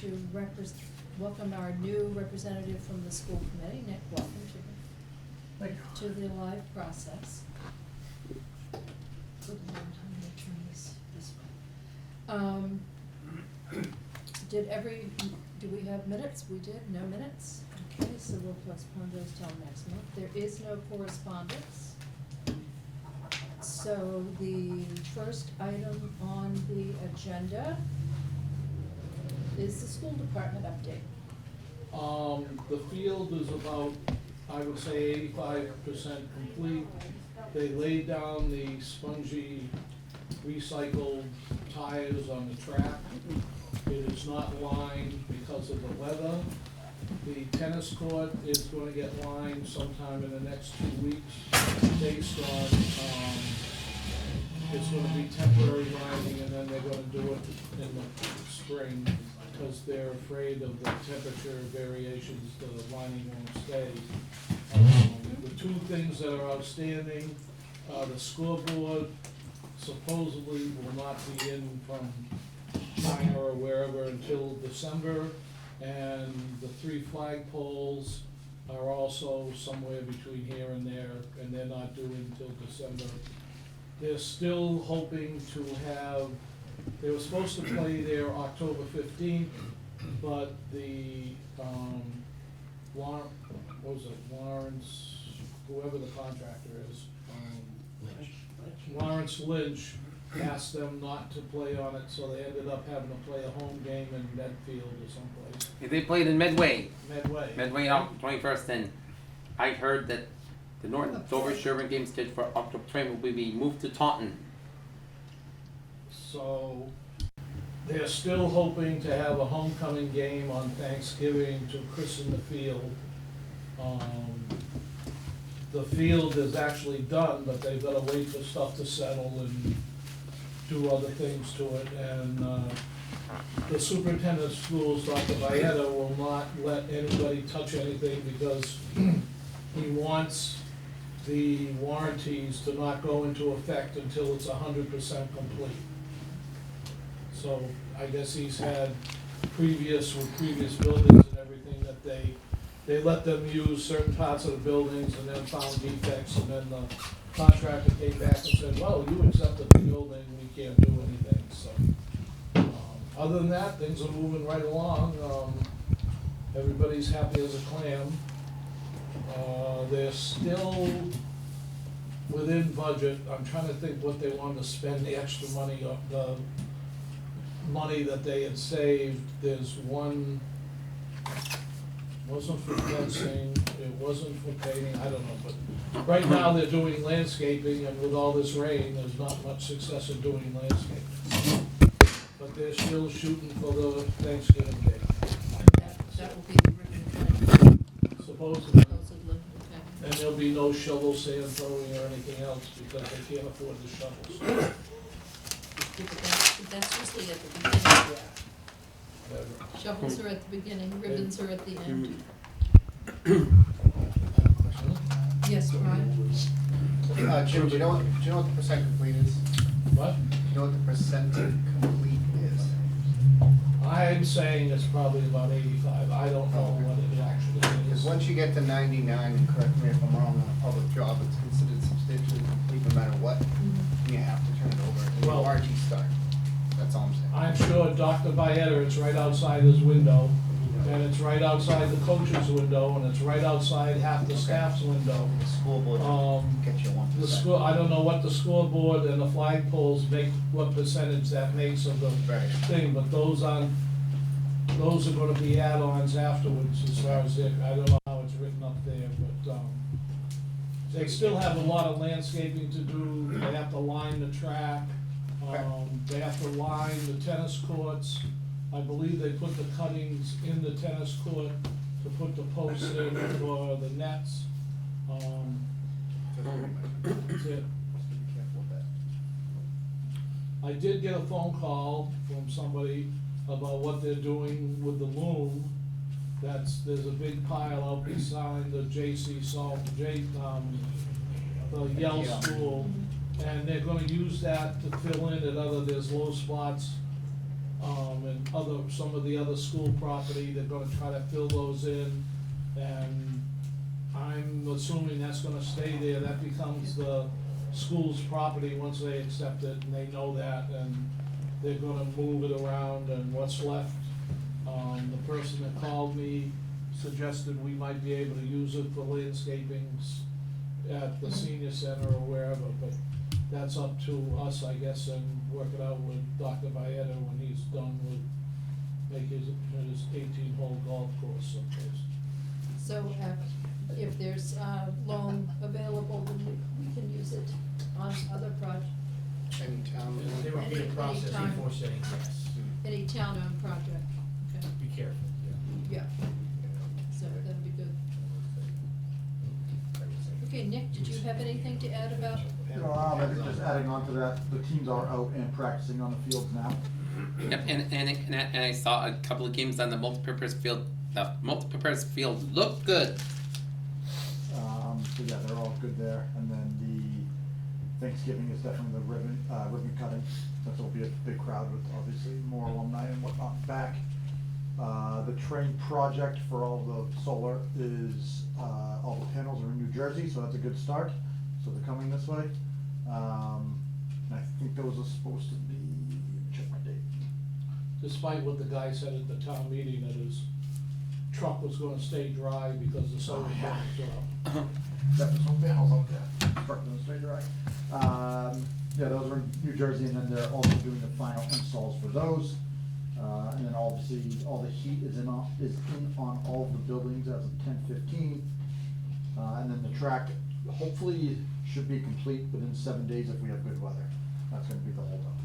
to welcome our new representative from the school committee. Nick, welcome to the live process. Good Lord, I'm gonna turn this way. Do we have minutes? We did, no minutes? Okay, so we'll postpone those till next month. There is no correspondence. So the first item on the agenda is the school department update. The field is about, I would say 85% complete. They laid down the spongy recycled tires on the track. It is not lined because of the weather. The tennis court is gonna get lined sometime in the next 2 weeks based on, it's gonna be temporary lining and then they're gonna do it in the spring because they're afraid of the temperature variations, the lining won't stay. The two things that are outstanding, the scoreboard supposedly will not be in from China or wherever until December. And the 3 flagpoles are also somewhere between here and there, and they're not due until December. They're still hoping to have, they were supposed to play there October 15th, but the, Lawrence, whoever the contractor is, Lawrence Lynch asked them not to play on it, so they ended up having to play a home game in Medfield or someplace. If they played in Medway out 21st, and I heard that the Norton Dover Sherburne game scheduled for October 20 will be moved to Taunton. So they're still hoping to have a homecoming game on Thanksgiving to christen the field. The field is actually done, but they've got to wait for stuff to settle and do other things to it. And the superintendent of schools, Dr. Valletta, will not let anybody touch anything because he wants the warranties to not go into effect until it's 100% complete. So I guess he's had previous buildings and everything that they let them use certain parts of the buildings and then found defects, and then the contractor came back and said, well, you accepted the building, we can't do anything, so. Other than that, things are moving right along. Everybody's happy as a clam. They're still within budget. I'm trying to think what they wanted to spend the extra money on, the money that they had saved. There's one, wasn't for fencing, it wasn't for painting, I don't know, but right now they're doing landscaping, and with all this rain, there's not much success in doing landscaping. But they're still shooting for the Thanksgiving day. That will be the ribbon cutting, Supposedly. supposedly, okay. And there'll be no shovel, sand throwing, or anything else, because they can't afford the shovels. That's usually at the beginning. Whatever. Shovels are at the beginning, ribbons are at the end. Yes, Brian? Jim, do you know what the percent complete is? What? Do you know what the percent complete is? I'm saying it's probably about 85, I don't know what it actually Because is. once you get to 99, and correct me if I'm wrong, on a public job, it's considered substantially complete no matter what. You have to turn it over, and the Well- warranty start. That's all I'm saying. I'm sure Dr. Valletta, it's right outside his window, and it's right outside the coach's window, and it's right outside half the staff's window. The school board gets you 1%. The school, I don't know what the scoreboard and the flagpoles make, what percentage that makes of the Right. thing, but those are gonna be add-ons afterwards as far as it, I don't know how it's written up there, but, they still have a lot of landscaping to do. They have to line the track, they have to line the tennis courts. I believe they put the cuttings in the tennis court to put the posts in for the nets. That's it. Be careful with that. I did get a phone call from somebody about what they're doing with the loom. There's a big pile out beside the the Yale Yeah. School, and they're gonna use that to fill in there's low spots and some of the other school property, they're gonna try to fill those in. And I'm assuming that's gonna stay there, that becomes the school's property once they accept it, and they know that, and they're gonna move it around, and what's left, the person that called me suggested we might be able to use it for landscaping at the senior center or wherever, but that's up to us, I guess, and work it out with Dr. Vieta when he's done with, make his 18-hole golf course someplace. So, if there's, loan available, then we can use it on other Any town. There would be a process Anytime. before saying yes. any town-owned project, okay, Be careful, yeah. yeah, so that'd be good. Okay, Nick, did you have anything to add about, Maybe just adding on to that, the teams are out and practicing on the fields now. Yep, and I saw a couple of games on the multipurpose field. The multipurpose field looked good. So yeah, they're all good there, and then the Thanksgiving is definitely the ribbon cutting. That'll be a big crowd with obviously more alumni and whatnot back. The train project for all the solar is, all the panels are in New Jersey, so that's a good start. So they're coming this way. And I think those are supposed to be, check my date. Despite what the guy said at the town meeting, that his truck was gonna stay dry because the solar panels are up. Definitely some panels out there, starting to stay dry. Yeah, those are in New Jersey, and then they're also doing the final installs for those. And then obviously, all the heat is in on all of the buildings as of 10/15. And then the track hopefully should be complete within 7 days if we have good weather. That's gonna be the holdup.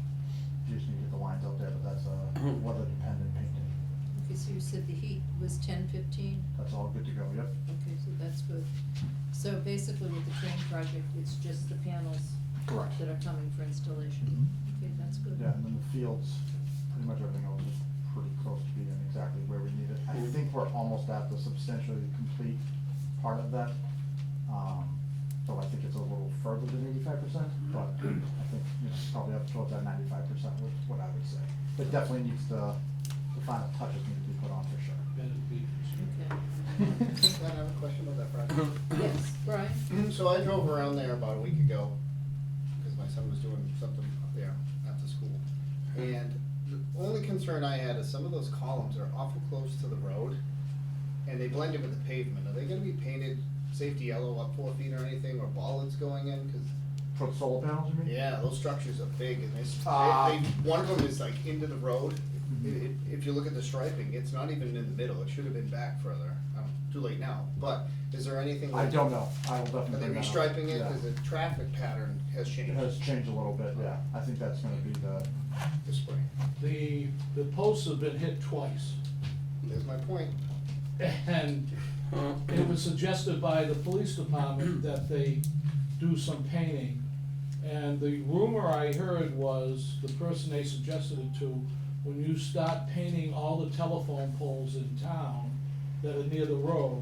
You just need to get the lines out there, but that's weather dependent painting. okay, so you said the heat was 10-15? That's all good to go, yep. Okay, so that's good. So basically with the train project, it's just the panels Correct. that are coming for installation? Mhm. Okay, that's good. Yeah, and then the fields, pretty much everything else is pretty close to being exactly where we need it. I think we're almost at the substantially complete part of that. So I think it's a little further than 85%, but I think, probably up towards that 95% was what I would say. But definitely needs the final touches need to be put on for sure. Bennett Beach. Okay, I have a question about that project. yes, Brian? So I drove around there about a week ago, because my son was doing something up there after school. And the only concern I had is some of those columns are awful close to the road, and they blend in with the pavement. Are they gonna be painted safety yellow up 4 feet or anything, or bollards going in? Cause, For the solar panels, you mean? yeah, those structures are big, and Uh, one of them is like into the road. Mhm. If you look at the striping, it's not even in the middle, it should have been back further. Too late now, but is there anything? I like- don't know. I will Are definitely. they bring that up. restriping it, Yeah. cause the traffic pattern has It changed has changed a little bit, yeah. I think that's gonna be the, this spring? The posts have been hit twice, There's my point. and it was suggested by the police department that they do some painting. And the rumor I heard was, the person they suggested it to, when you start painting all the telephone poles in town that are near the road,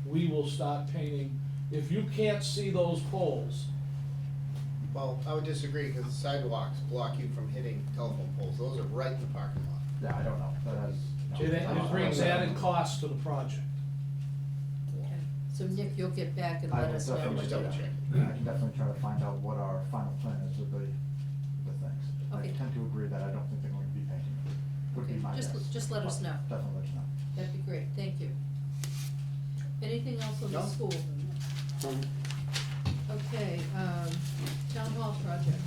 we will start painting. If you can't see those poles, Well, I would disagree, cause sidewalks block you from hitting telephone poles, those are right in the parking lot. yeah, I don't know. That has. it brings added cost to the project. Okay, so Nick, you'll get back and I let will us know definitely what Just you double know. check. I can definitely try to find out what our final plan is with the things. Okay. I tend to agree that I don't think they're going to be painting it, would be Okay, my guess. just let us But know. Definitely let you know. That'd be great, thank you. Anything else on the No. school? Okay, town hall project.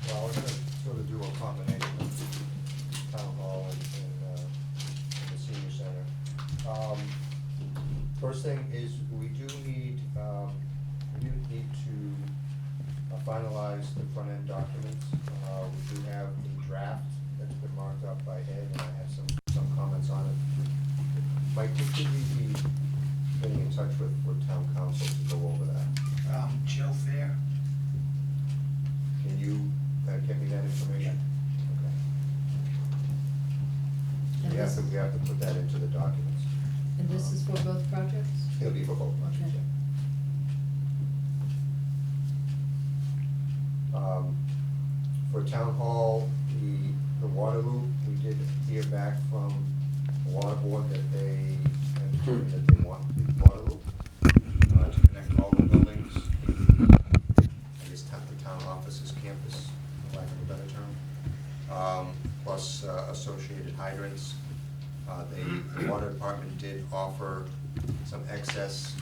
Well, we're gonna sort of do a combination of town hall and the senior center. First thing is, we do need to finalize the front end documents. We do have a draft that's been marked up by Ed, and I have some comments on it. Mike, could you be getting in touch with town council to go over that? Joe Fair. Can you get me that information? Okay. And We have this, to put that into the documents. and this is for both projects? It'll be for both projects, Okay. yeah. For town hall, the water loop, we did hear back from the water board that they have determined that they want the water loop to connect all the buildings in, I guess, the town offices campus, for lack of a better term, plus associated hydrants. The water department did offer some excess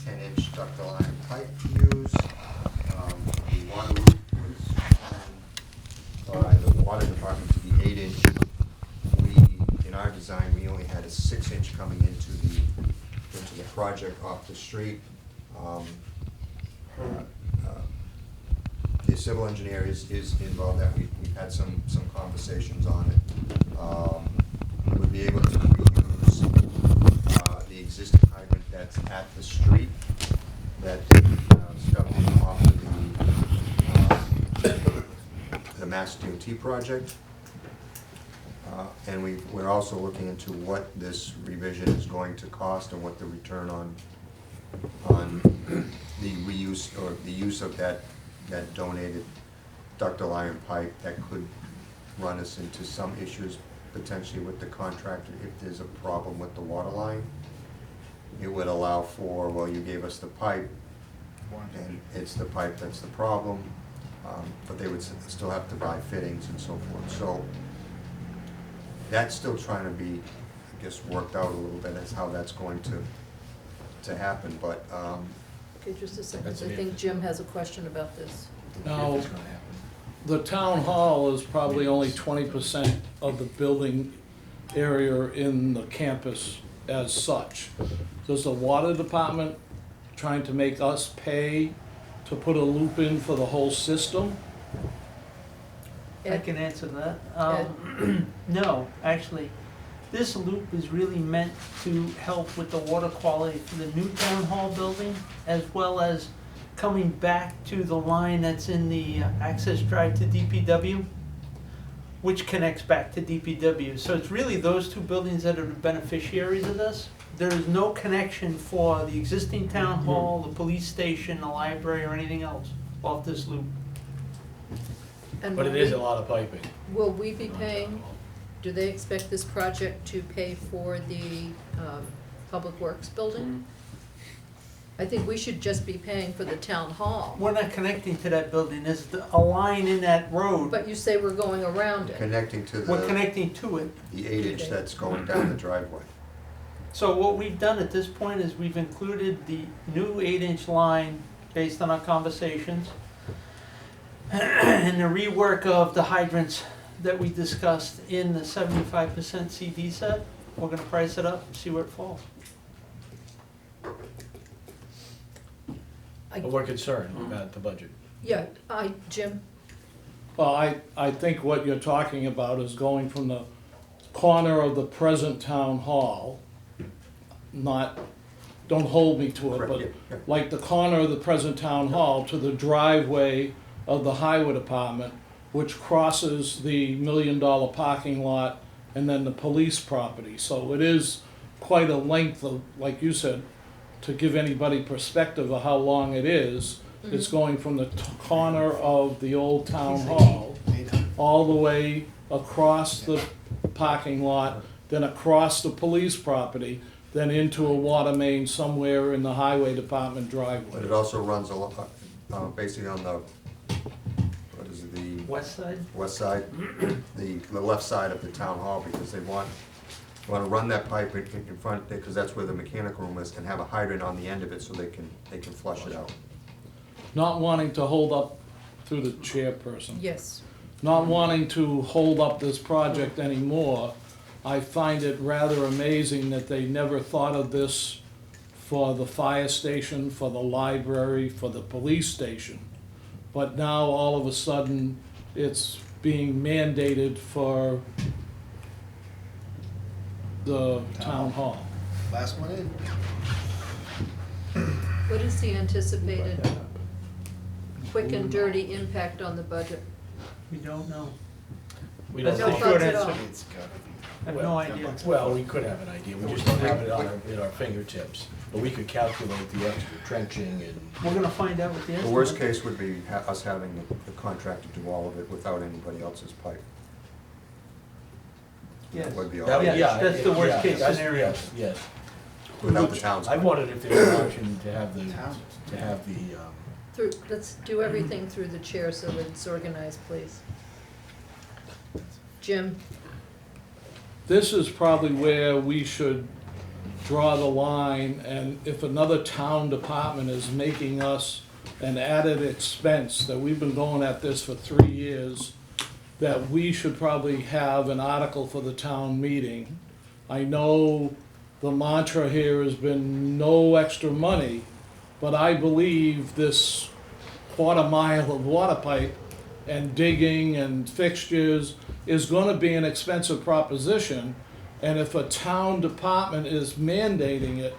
10-inch ductile iron pipe to use. The water loop was by the water department to be 8-inch. We, in our design, we only had a 6-inch coming into the project off the street. The civil engineer is involved, that we've had some conversations on it. We would be able to reuse the existing hydrant that's at the street that they stubbed in off of the Mass DOT project. And we're also looking into what this revision is going to cost and what the return on the reuse or the use of that donated ductile iron pipe that could run us into some issues potentially with the contractor if there's a problem with the water line. It would allow for, well, you gave us the pipe, and it's the pipe that's the problem, but they would still have to buy fittings and so forth. So that's still trying to be, I guess, worked out a little bit as how that's going to happen, but Okay, just a second, That's I an think if. Jim has a question about this. Now, If it's gonna happen. the town hall is probably only 20% of the building area in the campus as such. Does the water department trying to make us pay to put a loop in for the whole system? I Ed? can answer that. No, actually, this loop is really meant to help with the water quality for the new town hall building, as well as coming back to the line that's in the access drive to DPW, which connects back to DPW. So it's really those two buildings that are the beneficiaries of this. There is no connection for the existing town hall, the police station, the library, or anything else off this loop. And But will it is we- a lot of piping. Will we be paying, do they expect this project to pay for the Public Works building? I think we should just be paying for the town hall, We're not connecting to that building, there's a line in that road. but you say we're going around it. connecting to We're the connecting to it. 8-inch that's going down the driveway. So what we've done at this point is we've included the new 8-inch line based on our conversations and the rework of the hydrants that we discussed in the 75% CD set. We're gonna price it up and see where it falls. I- But we're concerned about the budget. Yeah, Jim, Well, I think what you're talking about is going from the corner of the present town hall, not, don't hold me to it, Correct, but yeah. like the corner of the present town hall to the driveway of the highway department, which crosses the $1 million parking lot and then the police property. So it is quite a length of, like you said, to give anybody perspective of how long it is. It's going from the corner of the old town hall all the way across the parking lot, then across the police property, then into a water main somewhere in the highway department But driveway. it also runs a lot, basically on the, what is it, the West side? west side, the left side of the town hall, because they want to run that pipe in front, because that's where the mechanical room is, and have a hydrant on the end of it so they can flush it out. Not wanting to hold up, through the chairperson, yes. not wanting to hold up this project anymore, I find it rather amazing that they never thought of this for the fire station, for the library, for the police station. But now, all of a sudden, it's being mandated for the town hall. Last one in. What is the anticipated quick and dirty impact on the budget? We don't know. We That's don't the No know. short thoughts at all. answer. It's gotta be. I have no idea. Well, we could have an idea, we just don't have it at our fingertips. But we could calculate the extra trenching and. We're gonna find out what the The estimate. worst case would be us having the contractor do all of it without anybody else's pipe. Yes. Would be That all, would- Yeah, yeah, that's the worst yeah, case that's- scenario. Yes, yes. without the town's. I wanted if there was an option to have the, Town. Through, let's do everything through the chair so that it's organized, please. Jim, This is probably where we should draw the line, and if another town department is making us an added expense, that we've been going at this for 3 years, that we should probably have an article for the town meeting. I know the mantra here has been no extra money, but I believe this quarter mile of water pipe and digging and fixtures is gonna be an expensive proposition. And if a town department is mandating it,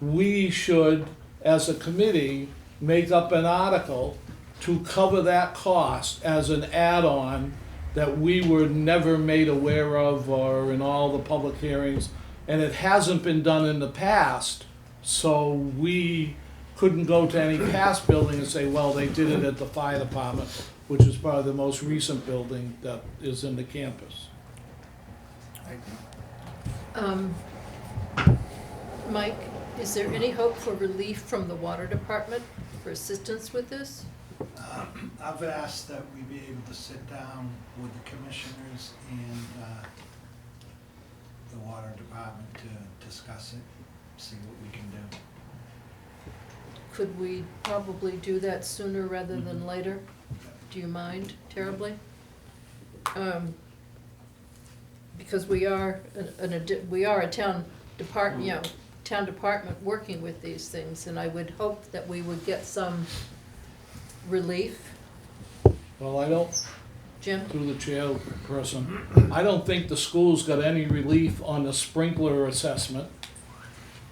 we should, as a committee, make up an article to cover that cost as an add-on that we were never made aware of or in all the public hearings. And it hasn't been done in the past, so we couldn't go to any past building and say, well, they did it at the fire department, which is probably the most recent building that is in the campus. Mike, is there any hope for relief from the water department for assistance with this? I've asked that we be able to sit down with the commissioners and the water department to discuss it, see what we can do. Could we probably do that sooner rather than later? Do you mind terribly? Because we are we are a town department, you know, town department working with these things, and I would hope that we would get some relief. Well, I don't, Jim? through the chairperson, I don't think the school's got any relief on the sprinkler assessment.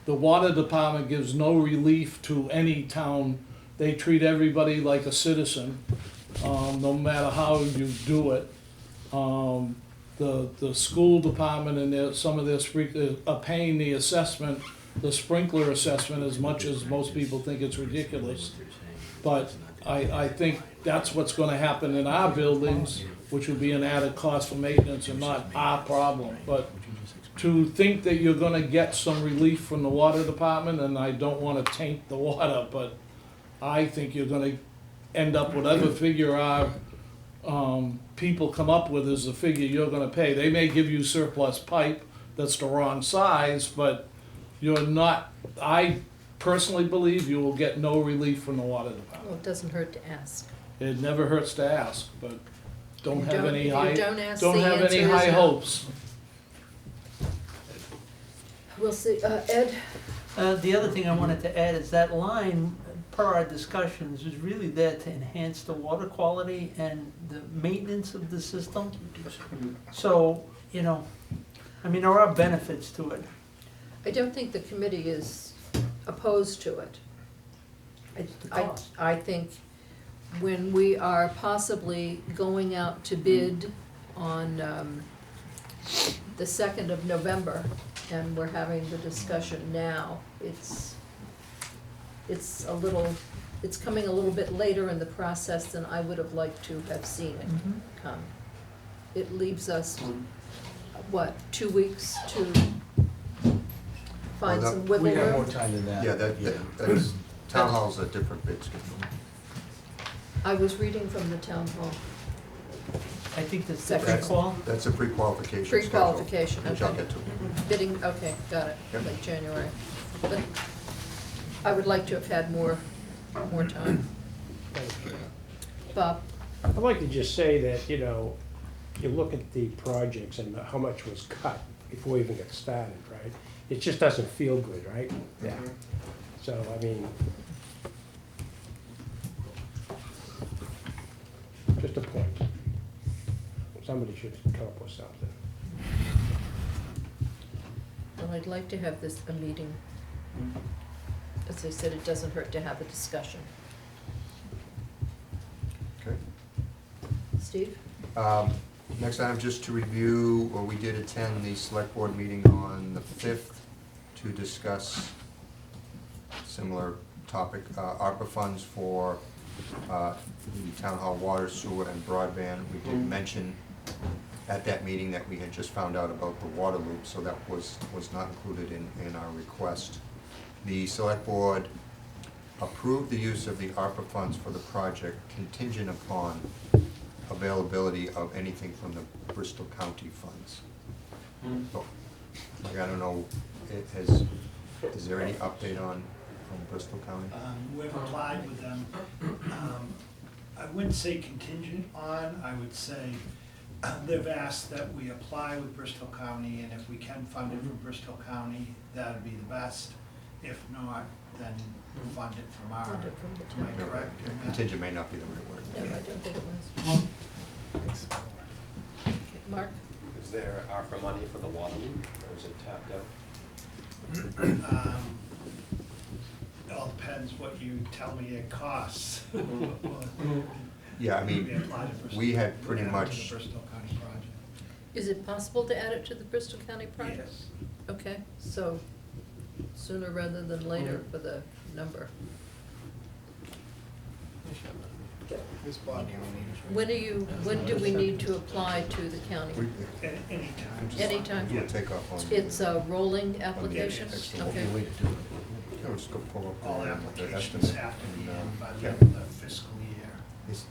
The water department gives no relief to any town. They treat everybody like a citizen, no matter how you do it. The school department and some of their are paying the assessment, the sprinkler assessment, as much as most people think it's ridiculous. But I think that's what's gonna happen in our buildings, which would be an added cost for maintenance and not our problem. But to think that you're gonna get some relief from the water department, and I don't wanna taint the water, but I think you're gonna end up whatever figure our people come up with is the figure you're gonna pay. They may give you surplus pipe that's the wrong size, but you're not, I personally believe you will get no relief from the water Well, department. it doesn't hurt to ask. It never hurts to ask, but don't You have don't- any if you high, don't ask, don't the have any answer is high no. hopes. We'll see, Ed? The other thing I wanted to add is that line, per our discussions, is really there to enhance the water quality and the maintenance of the system. So, you know, I mean, there are benefits to it. I don't think the committee is opposed to it. The cost. I think when we are possibly going out to bid on the 2nd of November, and we're having the discussion now, it's coming a little bit later in the process than I would have liked to have seen it come. It leaves us, what, 2 weeks to find Well, some that- wiggle We have more room? time than that. Yeah, that's, town hall's a different bid schedule. I was reading from the town hall, I think that's the Second call. That's a pre-qualification schedule. pre-qualification, Which I'll okay. get to. Bidding, okay, got it, Yep. like January. But I would like to have had more time. Bob? I'd like to just say that, you know, you look at the projects and how much was cut before we even get started, right? It just doesn't feel good, right? Yeah. So, I mean, just a point. Somebody should come up with something. Well, I'd like to have a meeting. As I said, it doesn't hurt to have a discussion. Okay. Steve? Next item, just to review, well, we did attend the select board meeting on the 5th to discuss similar topic, ARPA funds for the town hall water, sewer, and broadband. We did mention at that meeting that we had just found out about the water loop, so that was not included in our request. The select board approved the use of the ARPA funds for the project contingent upon availability of anything from the Bristol County funds. So, like, I don't know, is there any update on Bristol County? We've applied with them. I wouldn't say contingent on, I would say they've asked that we apply with Bristol County, and if we can fund it from Bristol County, that'd be the best. If not, then we'll fund it from our, Fund it from the am I town. correct in that? Contingent may not be the right word. No, I don't think it was. Okay, Mark? Is there ARPA money for the water loop, or is it tapped out? It all depends what you tell me it costs. Yeah, I We mean, applied to Bristol- we had pretty add it to much, the Bristol County project. Is it possible to add it to the Bristol County project? Yes. Okay, so sooner rather than later for the number. This body we When do we need to apply to the county? Anytime. Anytime. we'll take off on. It's a rolling application? extra Okay. Way to do it. Yeah, we'll just go pull up All the applications estimate. have to be and, in by the yeah. end of the fiscal year. It's-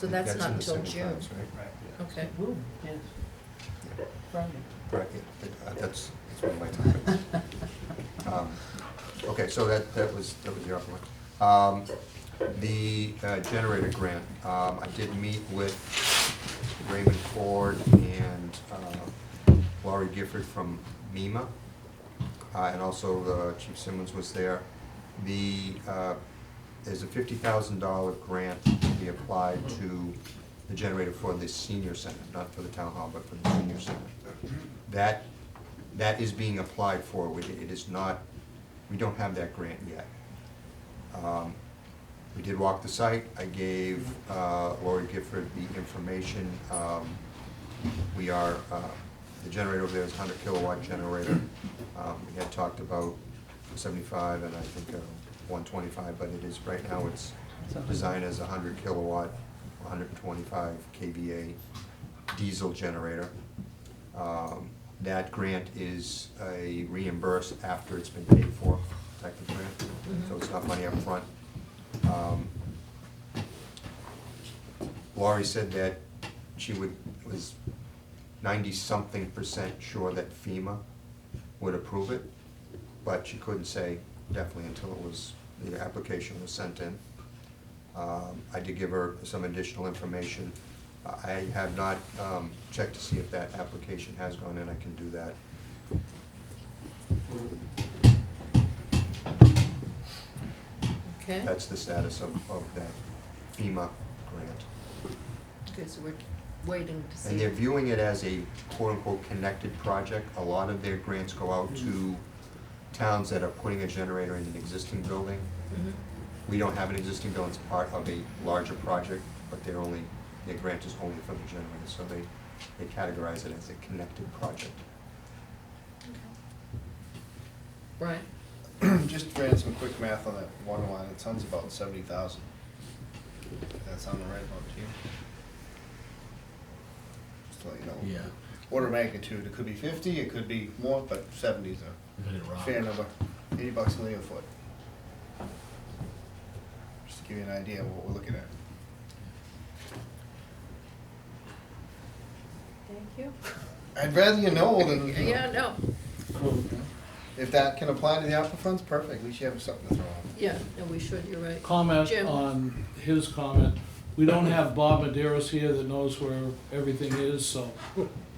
So that's not in the until second June. class, right? Right. Okay. Ooh, yes. Friday. Right, yeah, that's one of my topics. Okay, so that was your upper one. The generator grant, I did meet with Raymond Ford and Laurie Gifford from MEMA, and also Chief Simmons was there. There's a $50,000 grant to be applied to the generator for the senior center, not for the town hall, but for the senior center. That is being applied for. It is not, we don't have that grant yet. We did walk the site. I gave Lori Gifford the information. We are, the generator over there is a 100 kilowatt generator. We had talked about 75 and I think 125, but it is, right now it's designed as a 100 kilowatt, 125 kVA diesel generator. That grant is a reimburse after it's been paid for type of grant, so it's not money up front. Laurie said that she was 90-something% sure that FEMA would approve it, but she couldn't say definitely until the application was sent in. I did give her some additional information. I have not checked to see if that application has gone in. I can do that. Okay, That's the status of that FEMA grant. okay, so we're waiting to see. And they're viewing it as a quote-unquote connected project. A lot of their grants go out to towns that are putting a generator in an existing building. Mhm. We don't have an existing building, it's part of a larger project, but their grant is only for the generator, so they categorize it as a connected project. Right, Just ran some quick math on that water line, it sounds about 70,000. That sound right about to you? Just to let you know. Yeah. Order of magnitude, it could be 50, it could be more, but 70's We've hit it a wrong. fair number, $80 a linear foot. Just to give you an idea of what we're looking at. thank you. I'd rather you know than, you know. Yeah, no, If that can apply to the ARPA funds, perfect, at least you have something to throw out. yeah, no, we should, you're right. Comment Jim? on his comment. We don't have Bob Maderos here that knows where everything is, so.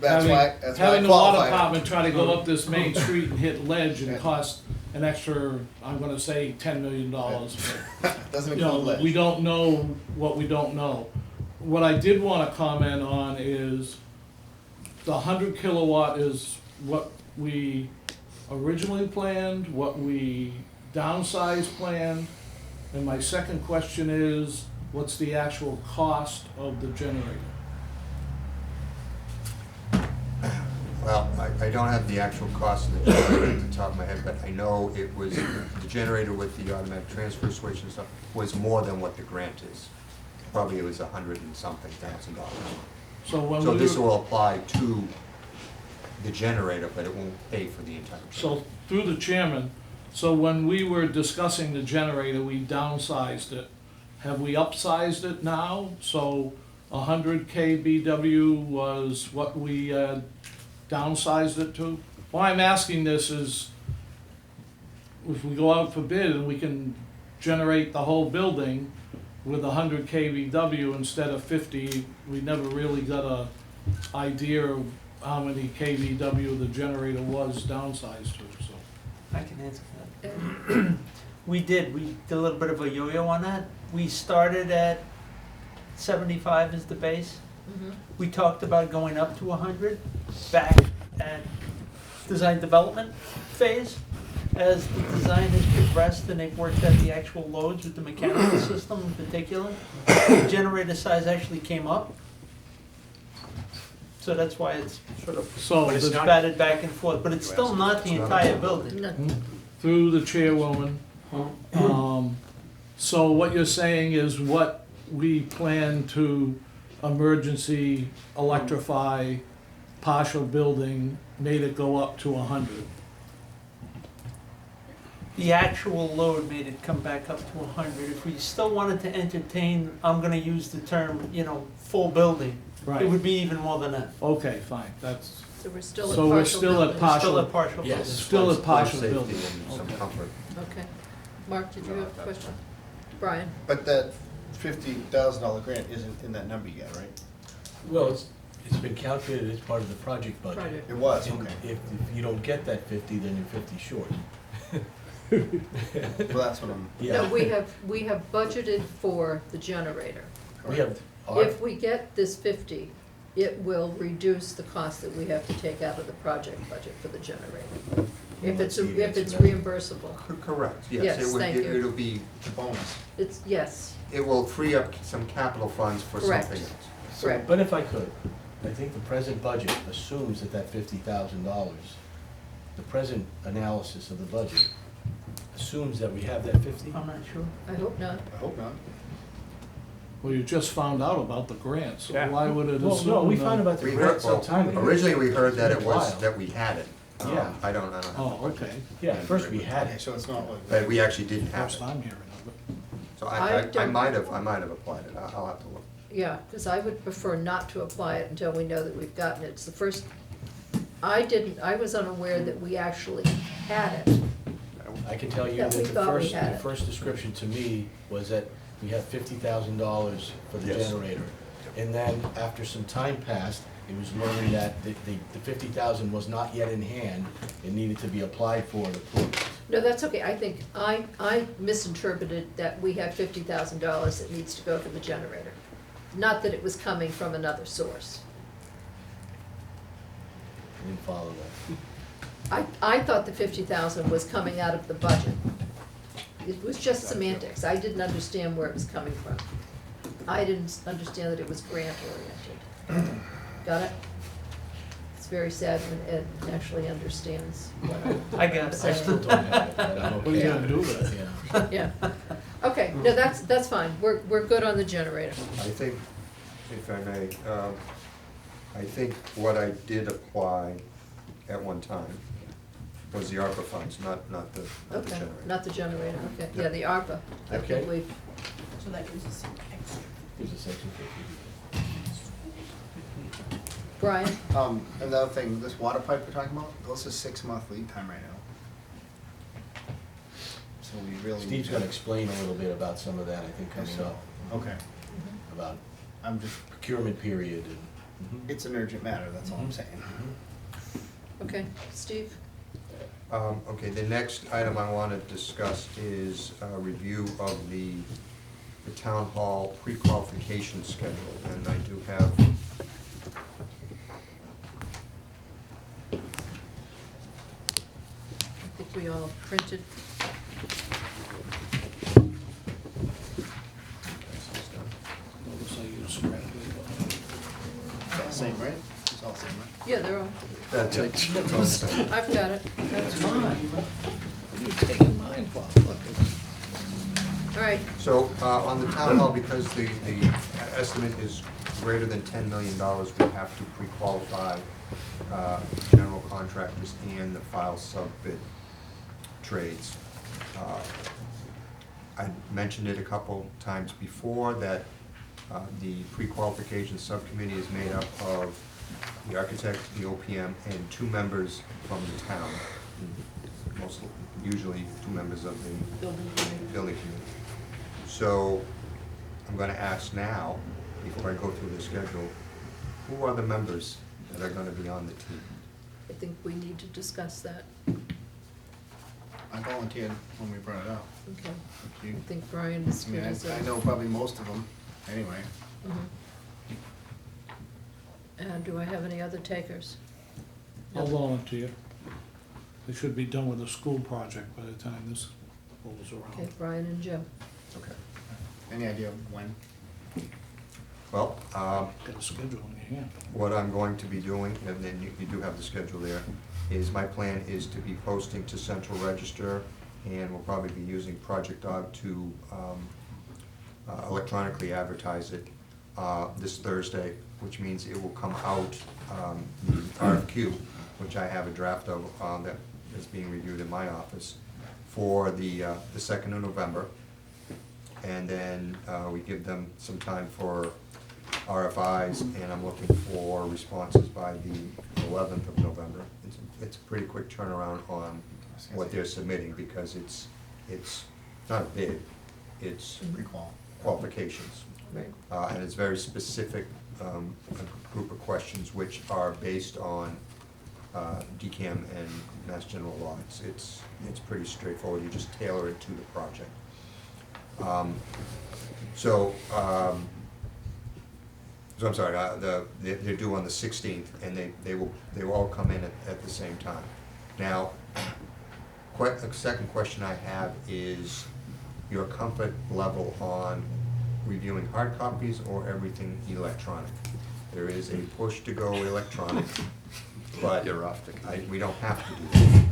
That's why I Having the water qualified it. department try to go up this main street and hit ledge and Yeah. cost an extra, I'm gonna say $10 million. Doesn't You know, include ledge. we don't know what we don't know. What I did wanna comment on is the 100 kilowatt is what we originally planned, what we downsized planned. And my second question is, what's the actual cost of the generator? Well, I don't have the actual cost of the generator at the top of my head, but I know it was, the generator with the automatic transfer switch and stuff was more than what the grant is. Probably it was $100 and something thousand. So when So we this were- will apply to the generator, but it won't pay for the entire generator? So, through the chairman, so when we were discussing the generator, we downsized it. Have we upsized it now? So 100 kBW was what we downsized it to? Why I'm asking this is, if we go out for bid and we can generate the whole building with 100 kVW instead of 50, we never really got a idea of how many kVW the generator was downsized to, so. I can answer that. We did a little bit of a yo-yo on that. We started at 75 as the base. Mhm. We talked about going up to 100 back at design development phase. As the design has progressed and they've worked out the actual loads with the mechanical system in particular, the generator size actually came up. So that's why it's sort of So, But it's the- not- batted back and forth, but it's still not the entire building. No, through the chairwoman, so what you're saying is what we plan to emergency electrify partial building made it go up to 100. The actual load made it come back up to 100. If we still wanted to entertain, I'm gonna use the term, full building, it would be even more than that. Okay, fine, that's, so we're still at So we're partial still at building. partial. Still a partial Yes. building. Still a partial Safety building. and some Okay. comfort. Okay. Mark, did you have a question? Brian? But that $50,000 grant isn't in that number yet, right? Well, it's been calculated as part of the project budget. Project. It was, And okay. if you don't get that 50, then you're 50 short. Well, that's what I'm, Yeah. No, we have budgeted for the generator. We have, our- If we get this 50, it will reduce the cost that we have to take out of the project budget for the generator. If it's, Steve if it's answered that. reimbursable. Correct, yes. Yes, It would- thank you. It'll be, it's a bonus. It's, yes, it will free up some capital funds for Correct. something else. correct. But if I could, I think the present budget assumes that $50,000, the present analysis of the budget assumes that we have that 50. I'm not sure. I hope not. I hope not. well, you just found out about the grant, so Yeah. why would it Well, assume? no, we that- found about the We grant heard, some time ago. originally we heard that it It's been a was, while. that we had it. Yeah. I don't have. Oh, the budget. okay, Yeah, at first we had Okay, it. so it's not like. But we actually didn't have first it. time hearing of it. So I I don't- might have applied it. I'll have to look. Yeah, because I would prefer not to apply it until we know that we've gotten it. It's the first, I was unaware that we actually had it. I can tell you That that we the thought we first, had the it. first description to me was that we had $50,000 for the Yes. generator. And then after some time passed, it was learned that the 50,000 was not yet in hand and needed to be applied for and approved. No, that's okay. I think I misinterpreted that we had $50,000 that needs to go to the generator. Not that it was coming from another source. I didn't follow that. I thought the 50,000 was coming out of the budget. It was just semantics. I didn't understand where it was coming from. I didn't understand that it was grant oriented. Got it? It's very sad when Ed actually understands what I got it. I still don't have it, but I'm okay. What are you gonna do with it? Yeah. Yeah. Okay, no, that's fine. We're good on the generator. I think, if I may, I think what I did apply at one time was the ARPA funds, not the Okay, generator. not the generator, okay. Yeah, the ARPA. I Okay. think we've, So that gives us some extra. Here's a section 50. Brian? Another thing, this water pipe we're talking about, those are 6-month lead time right now. So we really. need Steve's to- gonna explain a little bit about some of that, I think, coming up, Okay, about I'm just, procurement period and. it's an urgent matter, that's all I'm saying. Okay, Steve? Okay, the next item I want to discuss is a review of the town hall pre-qualification schedule, and I do have, I think we all printed. Notice I used scrap paper. It's all the same, right? It's all the same, right? Yeah, they're all, that's it. I've got it. That's mine. What are you taking mine for? Look, All right, So, on the town hall, because the estimate is greater than $10 million, we have to pre-qualify general contractors and the file sub-bid trades. I mentioned it a couple times before that the pre-qualification subcommittee is made up of the architect, the OPM, and 2 members from the town. Usually 2 members of the Building committee. building committee. So I'm gonna ask now, before I go through the schedule, who are the members that are gonna be on the team? I think we need to discuss that. I volunteered when we brought it up. Okay. If you- I think Brian is I mean, good as a. I know probably most of them, anyway. Mhm. And do I have any other takers? I'll volunteer. They should be done with the school project by the time this rolls Okay, around. Brian and Jim. Okay. Any idea when? Well, Got a schedule in your hand. what I'm going to be doing, and then you do have the schedule there, is my plan is to be posting to Central Register, and we'll probably be using Project Dog to electronically advertise it this Thursday, which means it will come out, the RFQ, which I have a draft of that is being reviewed in my office, for the 2nd of November. And then we give them some time for RFIs, and I'm looking for responses by the 11th of November. It's a pretty quick turnaround on what they're submitting, because it's not a bid, it's Recall. qualifications. Right. And it's very specific, a group of questions which are based on DCAM and Mass General Law. It's pretty straightforward, you just tailor it to the project. So I'm sorry, they're due on the 16th, and they will all come in at the same time. Now, a second question I have is your comfort level on reviewing hard copies or everything electronic. There is a push to go electronic, but we don't have to do that.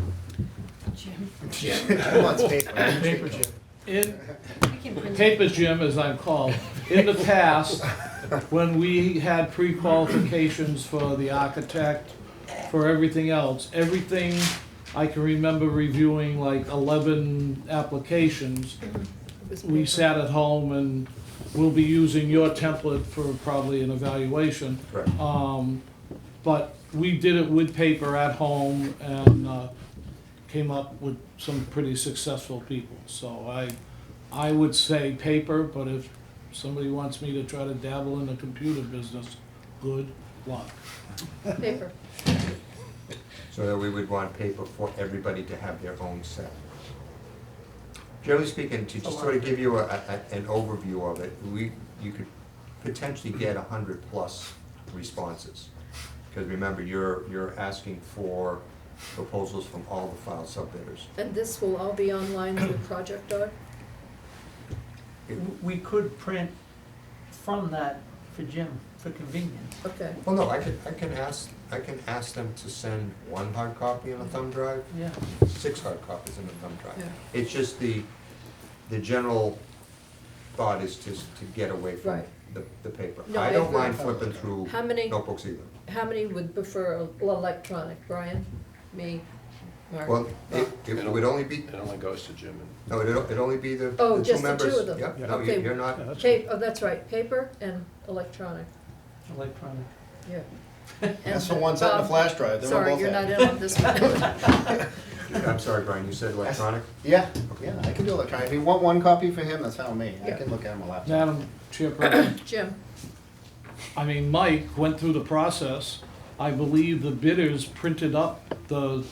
Jim. Who wants paper? Paper Jim. In, We can print it. Paper Jim, as I'm called, in the past, when we had pre-qualifications for the architect, for everything else, everything, I can remember reviewing like 11 applications. It was We paper. sat at home, and we'll be using your template for probably an evaluation. Correct. But we did it with paper at home, and came up with some pretty successful people. So I would say paper, but if somebody wants me to try to dabble in the computer business, good luck. Paper. So that we would want paper for everybody to have their own set. Generally speaking, to just sort of give you an overview of it, you could potentially get 100+ responses. Because remember, you're asking for proposals from all the file sub-bidders. And this will all be online through Project Dog? We could print from that for Jim, for convenience. Okay. Well, no, I can ask them to send 1 hard copy in a thumb drive, Yeah. 6 hard copies in a thumb drive. Yeah. It's just the general thought is to get away from Right. the paper. No, I I don't agree. mind flipping through How many- notebooks either. How many would prefer electronic? Brian? Me? Mark? Well, it would only be, It only goes to Jim and. no, it'd only be the Oh, 2 just the members. two of them? Yep, Yeah. no, Okay. you're not, Yeah, that's Oh, that's right, paper and electronic, Electronic. yeah. That's And, the one set in the Bob, flash drive. They're Sorry, both you're not at. in on this one. I'm sorry, Brian, you said electronic? Yeah, yeah, I can do electronic. If you want 1 copy for him, that's fine with me. I Yeah. can look at him a laptop. Madam Chairperson, Jim? I mean, Mike went through the process. I believe the bidders printed up the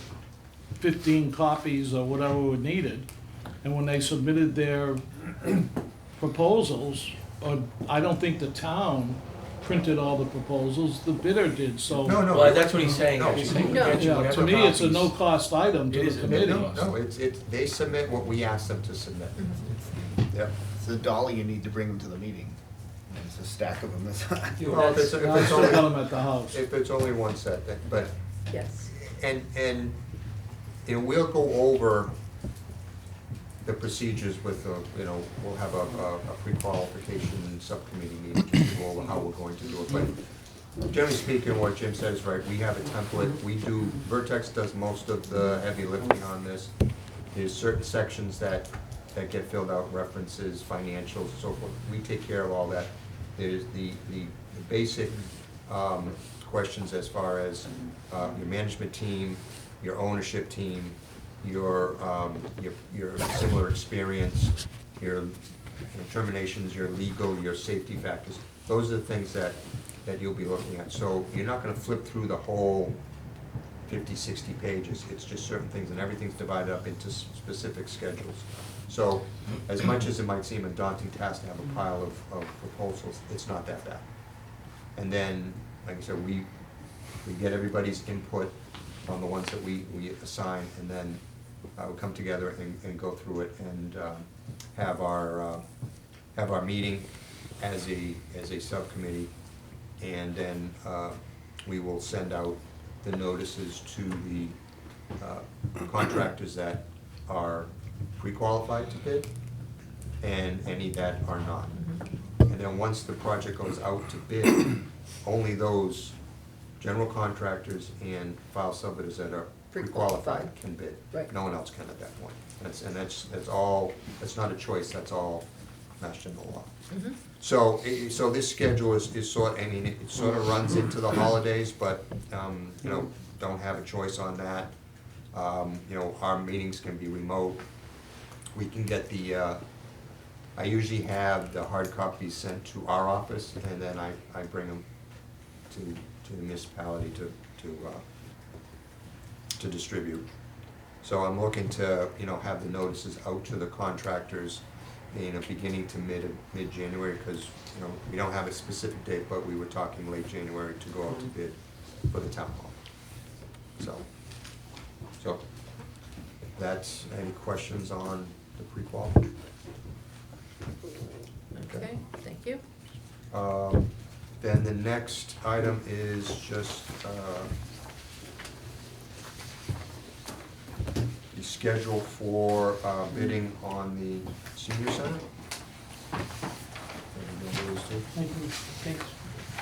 15 copies or whatever were needed. And when they submitted their proposals, I don't think the town printed all the proposals, the bidder did, so. No. Well, that's what he's saying. No. He's saying we No. get you Yeah, whatever to me, it's a copies. no-cost item to It the is a committee. No, they submit what we ask them to submit. Yep. It's the dolly you need to bring them to the meeting. It's a stack of them. Well, if it's I still got them at the house. if it's only 1 set, but, Yes. and, you know, we'll go over the procedures with, we'll have a pre-qualification subcommittee meeting to go over how we're going to do it. But generally speaking, what Jim said is right, we have a template, Vertex does most of the heavy lifting on this. There's certain sections that get filled out, references, financials, so forth. We take care of all that. There's the basic questions as far as your management team, your ownership team, your similar experience, your terminations, your legal, your safety factors. Those are the things that you'll be looking at. So you're not gonna flip through the whole 50, 60 pages. It's just certain things, and everything's divided up into specific schedules. So as much as it might seem a daunting task to have a pile of proposals, it's not that bad. And then, like I said, we get everybody's input on the ones that we assign, and then we come together and go through it and have our meeting as a subcommittee, and then we will send out the notices to the contractors that are pre-qualified to bid and any that are not. And then once the project goes out to bid, only those general contractors and file subbidders that are pre-qualified can bid. Right. No one else can at that point. That's all, that's not a choice, that's all Mass General law. Mhm. So this schedule is it sort of runs into the holidays, but, don't have a choice on that. Our meetings can be remote. We can get I usually have the hard copies sent to our office, and then I bring them to the municipality to distribute. So I'm looking to, have the notices out to the contractors beginning to mid-January, because, we don't have a specific date, but we were talking late January to go out to bid for the town hall. So that's, any questions on the pre-qual? Okay, thank you. Then the next item is just the schedule for bidding on the senior center. Everybody knows those two? Thank you, thanks. I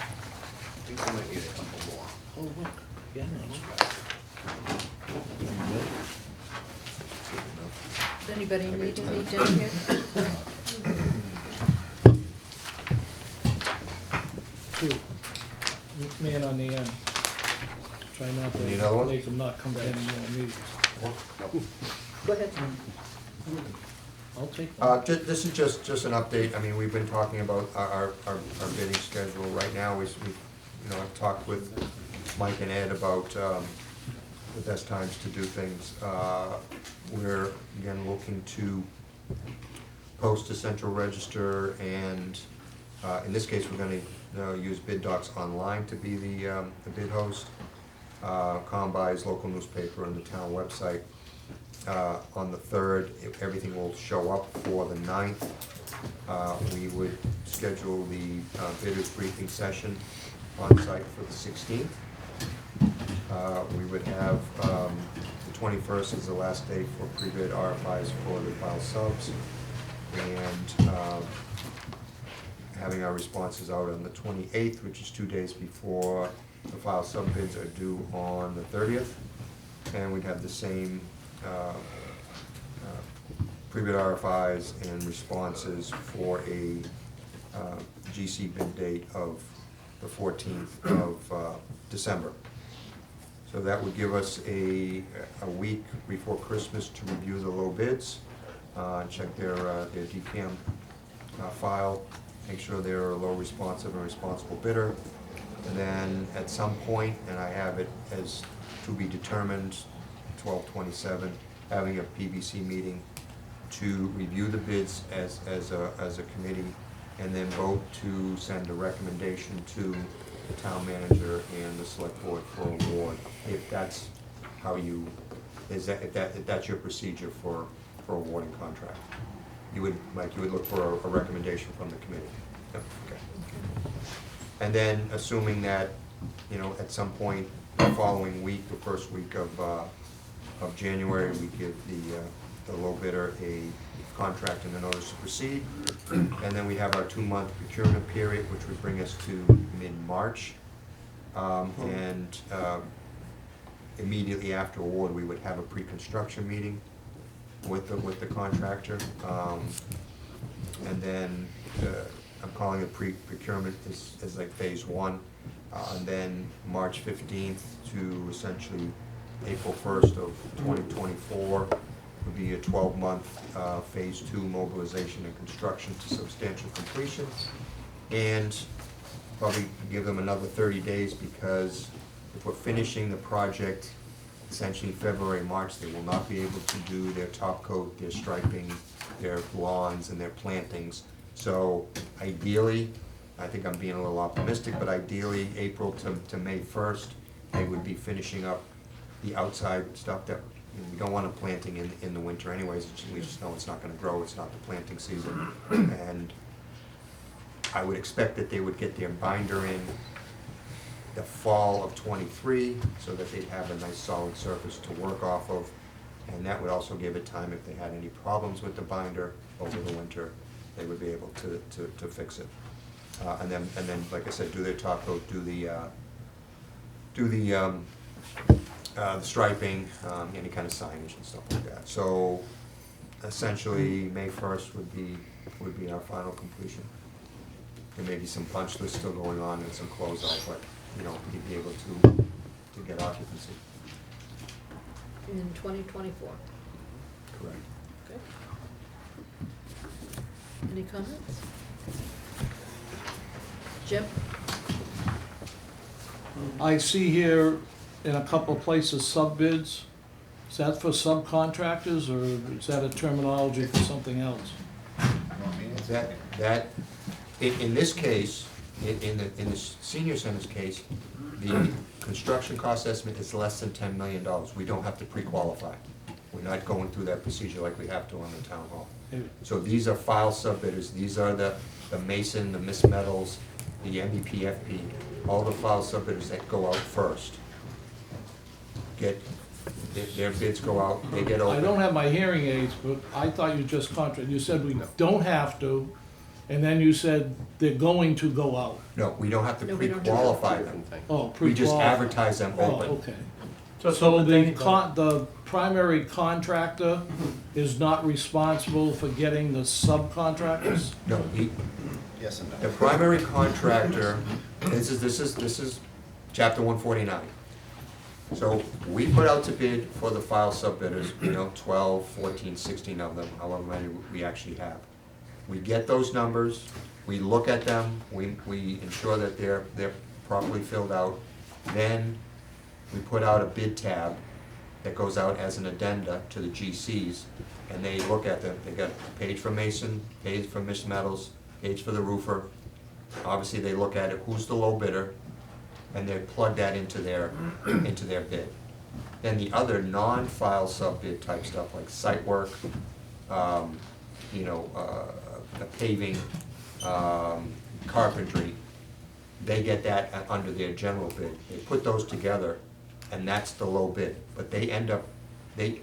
think we might need a couple more. Oh, look, yeah, Does anybody need any down here? Two. Man on the end. Try not Need another one? to make them not come to any more meetings. Go ahead. I'll take one. This is just an update. I mean, we've been talking about our bidding schedule. Right now, I've talked with Mike and Ed about the best times to do things. We're, again, looking to post a central register, and in this case, we're gonna use Bid Docs Online to be the bid host. Combi's local newspaper and the town website. On the 3rd, everything will show up for the 9th. We would schedule the bidders briefing session on site for the 16th. We would have the 21st is the last day for pre-bid RFIs for the file subs, and having our responses out on the 28th, which is 2 days before the file sub bids are due on the 30th. And we'd have the same pre-bid RFIs and responses for a GC bid date of the 14th of December. So that would give us a week before Christmas to review the low bids, check their DCAM file, make sure they're a low responsive and responsible bidder. And then at some point, and I have it as to be determined, 12/27, having a PBC meeting to review the bids as a committee, and then vote to send a recommendation to the town manager and the select board for award, if that's how you, if that's your procedure for awarding contract. You would look for a recommendation from the committee. Yep, okay. And then assuming that, at some point the following week, the first week of January, we give the low bidder a contract and the notice to proceed. And then we have our 2-month procurement period, which would bring us to mid-March. And immediately after award, we would have a pre-construction meeting with the contractor. And then I'm calling it pre-procurement as like phase 1. And then March 15th to essentially April 1st of 2024 would be a 12-month phase 2 mobilization and construction to substantial completion. And probably give them another 30 days, because if we're finishing the project essentially February, March, they will not be able to do their top coat, their striping, their lawns, and their plantings. So ideally, I think I'm being a little optimistic, but ideally, April to May 1st, they would be finishing up the outside stuff that, we don't want them planting in the winter anyways. We just know it's not gonna grow, it's not the planting season. And I would expect that they would get their binder in the fall of '23, so that they'd have a nice solid surface to work off of. And that would also give it time, if they had any problems with the binder over the winter, they would be able to fix it. And then, like I said, do their top coat, do the striping, any kind of signage and stuff like that. So essentially, May 1st would be our final completion. There may be some punch lists still going on and some closeout, but, you'd be able to get occupancy. In 2024. Correct. Okay. Any comments? Jim? I see here in a couple of places sub-bids. Is that for subcontractors, or is that a terminology for something else? That, in this case, in the senior center's case, the construction cost estimate is less than $10 million. We don't have to pre-qualify. We're not going through that procedure like we have to on the town hall. So these are file sub-bidders. These are the Mason, the Miss Metals, the MBPFP, all the file sub-bidders that go out first. Their bids go out, they get I open. don't have my hearing aids, but I thought you just you said we don't have to, and then you said they're going to go out. No, we don't have to No, we don't do pre-qualify them. Oh, We just pre-qual. advertise them Oh, open. okay. So So the the primary contractor is not responsible for getting the subcontractors? No, Yes and the no. primary contractor, this is chapter 149. So we put out to bid for the file sub-bidders, 12, 14, 16 of them, however many we actually have. We get those numbers, we look at them, we ensure that they're properly filled out. Then we put out a bid tab that goes out as an addenda to the GCs, and they look at them. They got a page for Mason, page for Miss Metals, page for the roofer. Obviously, they look at it, who's the low bidder, and they plug that into their bid. Then the other non-file sub-bid type stuff like site work, paving, carpentry, they get that under their general bid. They put those together, and that's the low bid. But they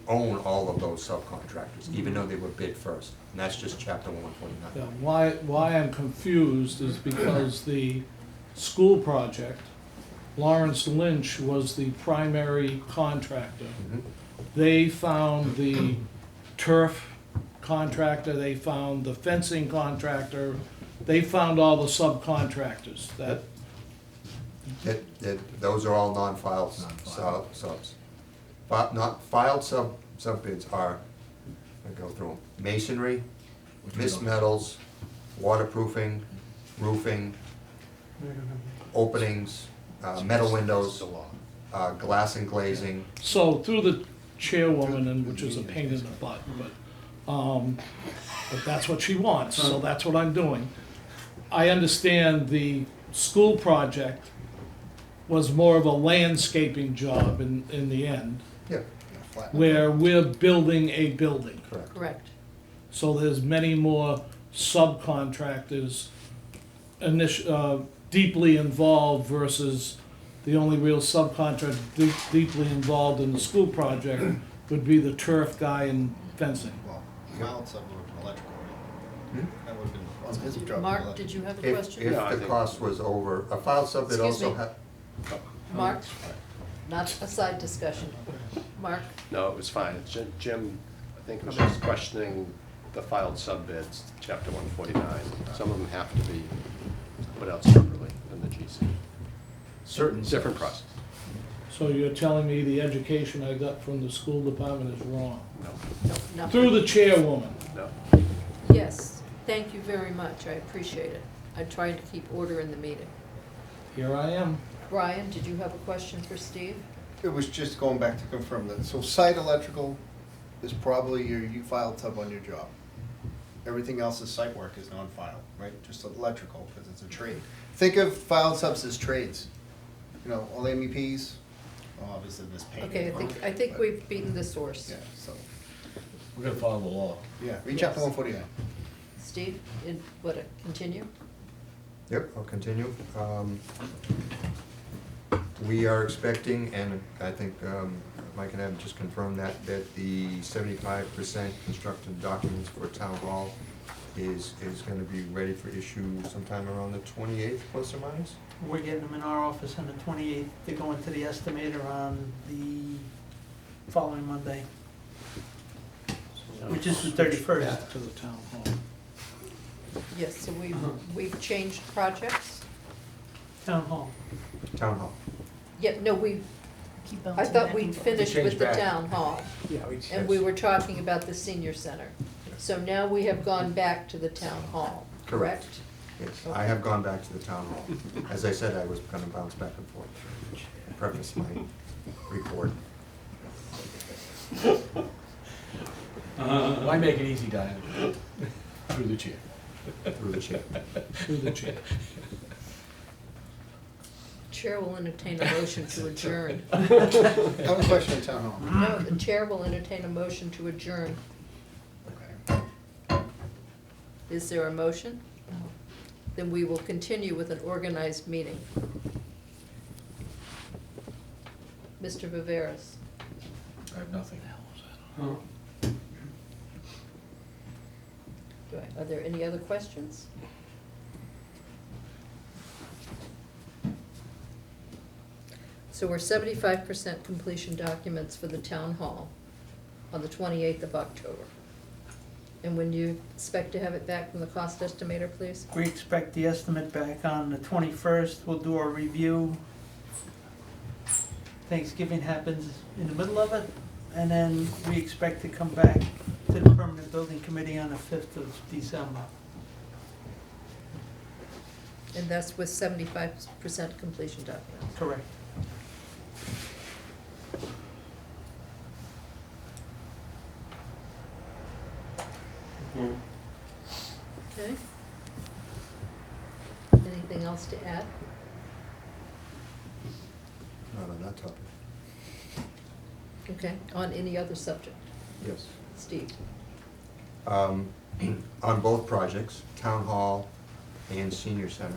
own all of those subcontractors, even though they were bid first. And that's just chapter 149. Yeah, why I'm confused is because the school project, Lawrence Lynch was the primary contractor. They found the turf contractor, they found the fencing contractor, they found all the subcontractors that, Those are all non-filed subs. But not filed sub-bids are, I go through them, masonry, Miss Metals, waterproofing, roofing, openings, metal windows, glass and glazing. so through the chairwoman, and which is a pain in the butt, but that's what she wants, so that's what I'm doing. I understand the school project was more of a landscaping job in the end, Yeah, where we're building a building. correct. Correct. So there's many more subcontractors deeply involved versus the only real subcontractor deeply involved in the school project would be the turf guy and fencing. Well, filed sub would have been electrical, right? Hmm? That would have been, on his job. Mark, did you have a If, question? if No, I the think- cost was over, a file sub that Excuse also me. had. Mark? Not a side discussion. Mark? No, it was fine. Jim, I think, was just questioning the filed sub bids, chapter 149. Some of them have to be put out separately in the GC. Certain. Different process. So you're telling me the education I got from the school department is wrong? No, No, Through the chairwoman. no. Yes, thank you very much, I appreciate it. I tried to keep order in the meeting. Here I am. Brian, did you have a question for Steve? It was just going back to confirm that, so site electrical is probably you filed sub on your job. Everything else is site work is non-filed, right? Just electrical, because it's a trade. Think of filed subs as trades. You know, all MEPs, well, obviously this painting. Okay, I think but- we've beaten this horse. Yeah, so, We're gonna follow the law. yeah, reach out to Yes. 149. Steve, continue? Yep, I'll continue. We are expecting, and I think Mike and I have just confirmed that the 75% constructed documents for town hall is gonna be ready for issue sometime around the 28th, plus or minus? We're getting them in our office on the 28th. They go into the estimator on the following Monday, which is the 31st. Back to the town hall. Yes, so we've changed projects? Town hall. Town hall. Yeah, no, Keep I bouncing thought back we'd and forth. finished Change with the back. town hall, Yeah, we and we were talking about the senior center. So now we have gone back to the town hall, correct? Yes, I have gone back to the town hall. As I said, I was gonna bounce back and forth. Preface my report. Why make it easy, Diane? Through the chair. Through the chair. Through the chair. Chair will entertain a motion to adjourn. I have a question on town hall. No, the chair will entertain a motion to adjourn. Okay. Is there a motion? No. Then we will continue with an organized meeting. Mr. Viveras? I have nothing. Are there any other questions? So we're 75% completion documents for the town hall on the 28th of October. And when do you expect to have it back from the cost estimator, please? We expect the estimate back on the 21st. We'll do our review. Thanksgiving happens in the middle of it, and then we expect to come back to the permanent building committee on the 5th of December. And that's with 75% completion documents. Correct. Okay? Anything else to add? Not on that topic. Okay, on any other subject? Yes. Steve? On both projects, town hall and senior center,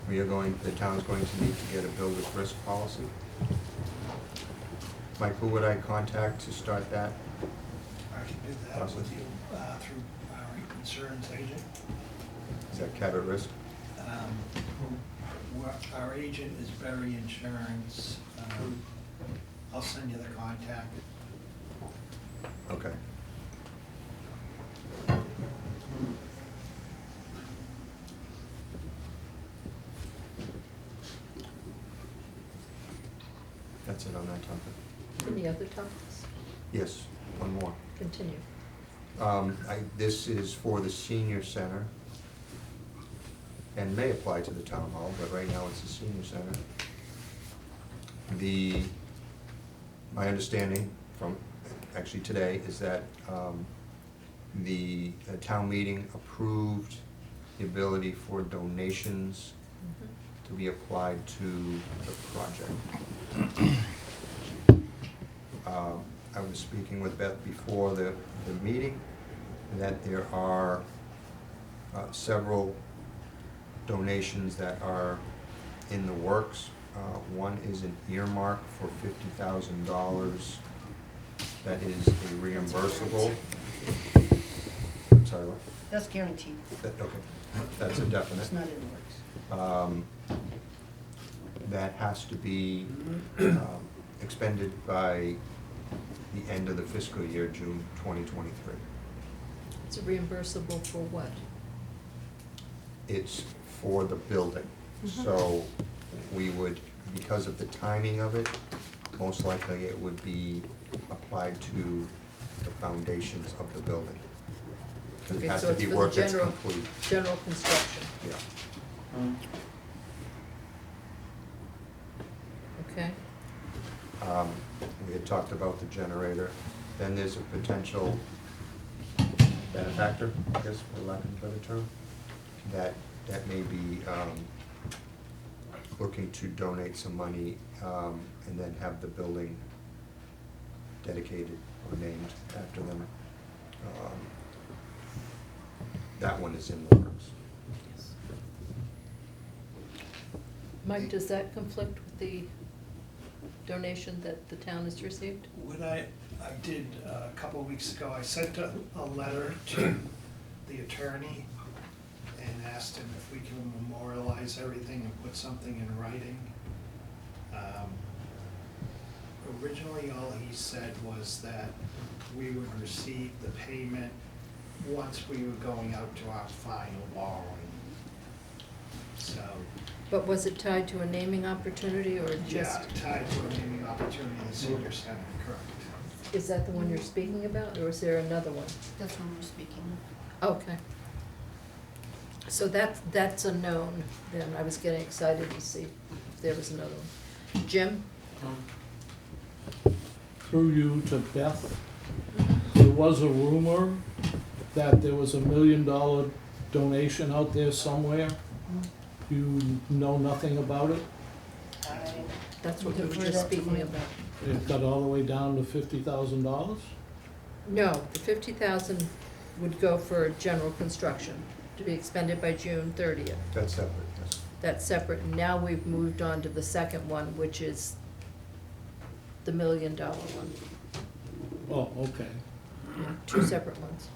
the town's going to need to get a builder's risk policy. Mike, who would I contact to start that? I can do that with you through our insurance agent. Is that Cabot Risk? Our agent is Berry Insurance. I'll send you the contact. Okay. That's it on that topic. Any other topics? Yes, one more. Continue. This is for the senior center and may apply to the town hall, but right now it's the senior center. My understanding from, actually today, is that the town meeting approved the ability for donations to be applied to the project. I was speaking with Beth before the meeting, that there are several donations that are in the works. One is an earmark for $50,000 that is a reimbursable. I'm sorry, what? That's guaranteed. Okay, that's a definite. It's not in the works. That has to be expended by the end of the fiscal year, June 2023. It's reimbursable for what? It's for the building. So we would, because of the timing of it, most likely it would be applied to the foundations of the building. 'Cause it Okay, has so to it's be for the work that's general- complete, General construction, yeah. okay? We had talked about the generator, then there's a potential benefactor, I guess, for lack of a better term, that may be looking to donate some money and then have the building dedicated or named after them. That one is in the works. Mike, does that conflict with the donation that the town has received? What I did a couple of weeks ago, I sent a letter to the attorney and asked him if we can memorialize everything and put something in writing. Originally, all he said was that we would receive the payment once we were going out to our final borrowing. So, But was it tied to a naming opportunity or yeah, just, tied to a naming opportunity in the senior center, correct. is that the one you're speaking about, or is there another one? That's when we're speaking. Okay. So that's a known, then. I was getting excited to see if there was another one. Jim? Through you to Beth, there was a rumor that there was $1 million donation out there somewhere. You know nothing about it? That's what we were Defer just that to speaking Mike. about. It got all the way down to $50,000? No, the 50,000 would go for general construction, to be expended by June 30th. That's separate, yes. That's separate. Now we've moved on to the second one, which is the $1 million one. Oh, okay. Yeah, two separate ones.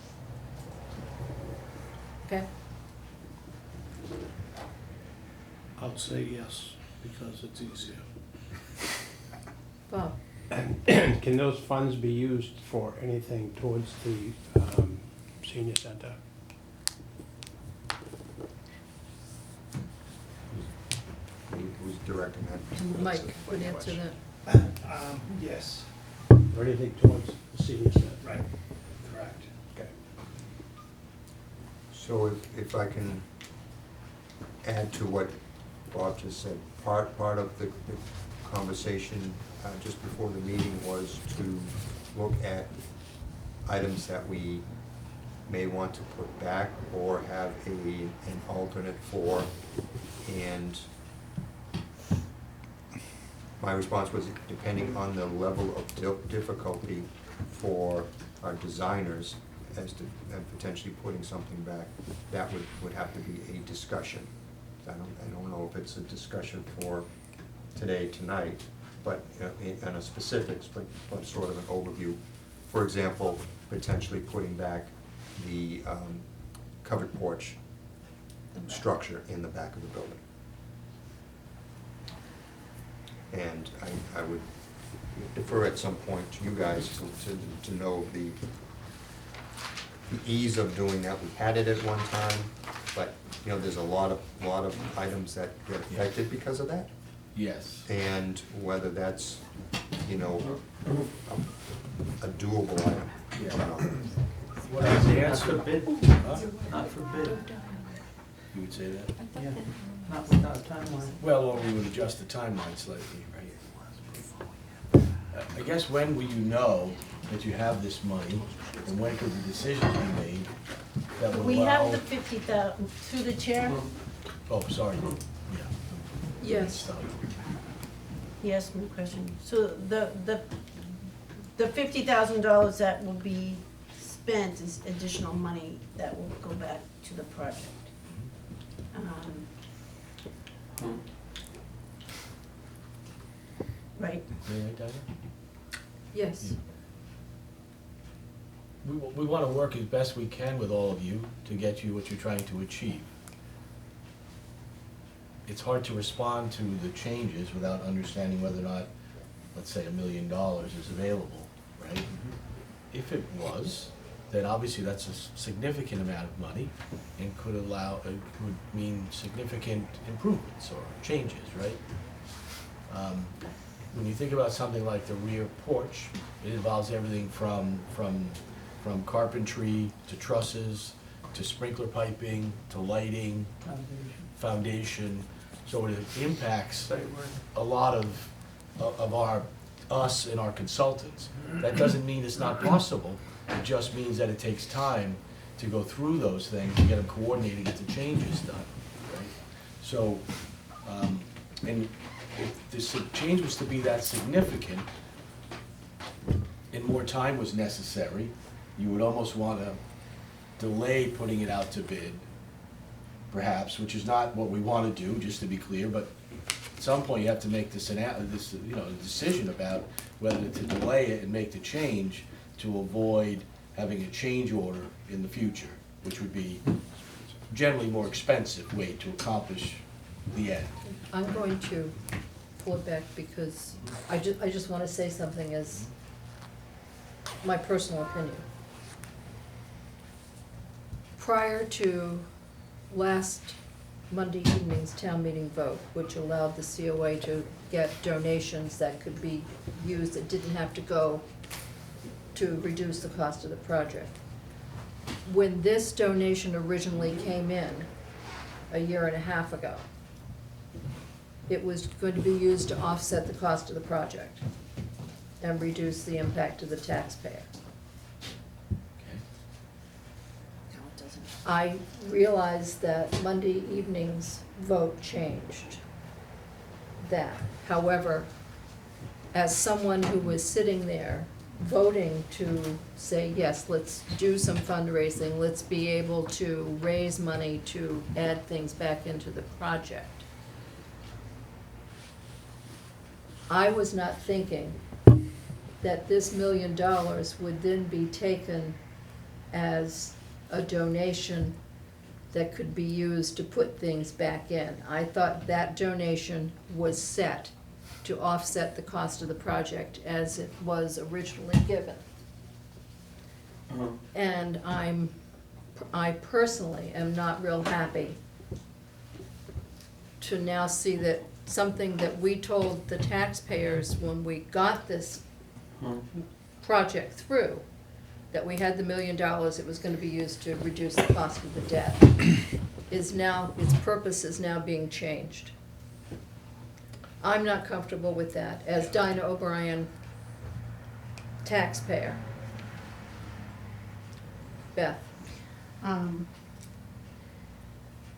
Okay? I'll say yes, because it's easier. Bob? Can those funds be used for anything towards the senior center? Who's directing that? Mike would answer that. Yes, Or anything towards the senior center? right, correct. Okay. So if I can add to what Bob just said, part of the conversation just before the meeting was to look at items that we may want to put back or have an alternate for. And my response was, depending on the level of difficulty for our designers as to potentially putting something back, that would have to be a discussion. I don't know if it's a discussion for today, tonight, but in a specifics, but sort of an overview. For example, potentially putting back the covered porch structure in the back of the building. And I would defer at some point to you guys to know the ease of doing that. We had it at one time, but, there's a lot of items that get affected because of that. Yes. And whether that's, a doable item. What is the answer? Forbid, Huh? not forbid, You would say that? yeah, not without a timeline. Well, or we would adjust the timeline slightly, right? I guess when will you know that you have this money, and when could the decisions be made that will We allow? have the 50,000, through the chair, Oh, sorry, yeah. Yes. yes, my question. So the $50,000 that will be spent is additional money that will go back to the project. Right? May I, Diana? Yes. we wanna work as best we can with all of you to get you what you're trying to achieve. It's hard to respond to the changes without understanding whether or not, let's say, $1 million is available, right? If it was, then obviously that's a significant amount of money and could would mean significant improvements or changes, right? When you think about something like the rear porch, it involves everything from carpentry to trusses, to sprinkler piping, to lighting, foundation. So it impacts a lot of us and our consultants. That doesn't mean it's not possible. It just means that it takes time to go through those things, to get them coordinated, get the changes done, right? So, and if this change was to be that significant and more time was necessary, you would almost want to delay putting it out to bid, perhaps, which is not what we want to do, just to be clear, but at some point you have to make this decision about whether to delay it and make the change to avoid having a change order in the future, which would be generally more expensive way to accomplish the end. I'm going to pull it back because I just want to say something as my personal opinion. Prior to last Monday evening's town meeting vote, which allowed the COA to get donations that could be used, that didn't have to go to reduce the cost of the project. When this donation originally came in a year and a half ago, it was going to be used to offset the cost of the project and reduce the impact to the taxpayer. No, it doesn't. I realize that Monday evening's vote changed that. However, as someone who was sitting there voting to say, yes, let's do some fundraising, let's be able to raise money to add things back into the project, I was not thinking that this $1 million would then be taken as a donation that could be used to put things back in. I thought that donation was set to offset the cost of the project as it was originally given. And I personally am not real happy to now see that something that we told the taxpayers when we got this project through, that we had the $1 million, it was gonna be used to reduce the cost of the debt, is now, its purpose is now being changed. I'm not comfortable with that, as Dinah O'Brien, taxpayer. Beth?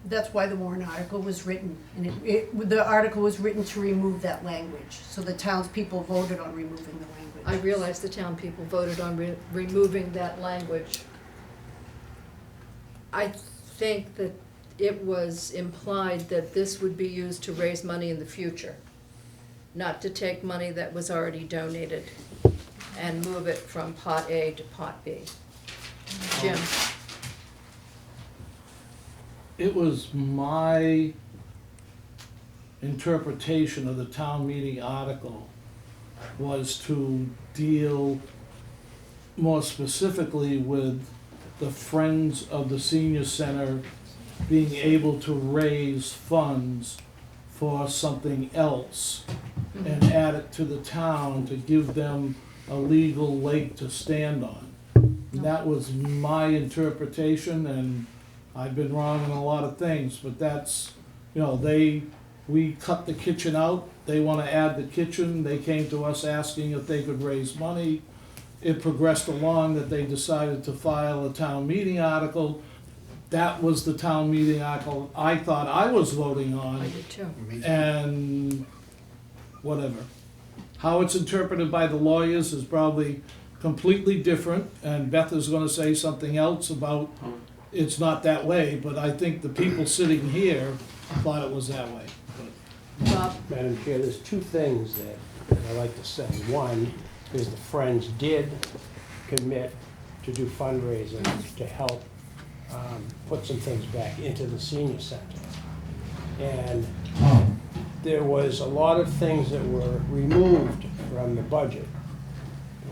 That's why the warrant article was written, and the article was written to remove that language, so the townspeople voted on removing the language. I realize the town people voted on removing that language. I think that it was implied that this would be used to raise money in the future, not to take money that was already donated and move it from pot A to pot B. Jim? It was my interpretation of the town meeting article was to deal more specifically with the Friends of the Senior Center being able to raise funds for something else and add it to the town to give them a legal leg to stand on. And that was my interpretation, and I've been wrong in a lot of things, but that's, we cut the kitchen out, they wanna add the kitchen, they came to us asking if they could raise money. It progressed along that they decided to file a town meeting article. That was the town meeting article I thought I was voting on. I did too. And whatever. How it's interpreted by the lawyers is probably completely different, and Beth is gonna say something else about it's not that way, but I think the people sitting here thought it was that way. Bob? Madam Chair, there's two things that I'd like to say. One is the Friends did commit to do fundraising to help put some things back into the senior center. And there was a lot of things that were removed from the budget,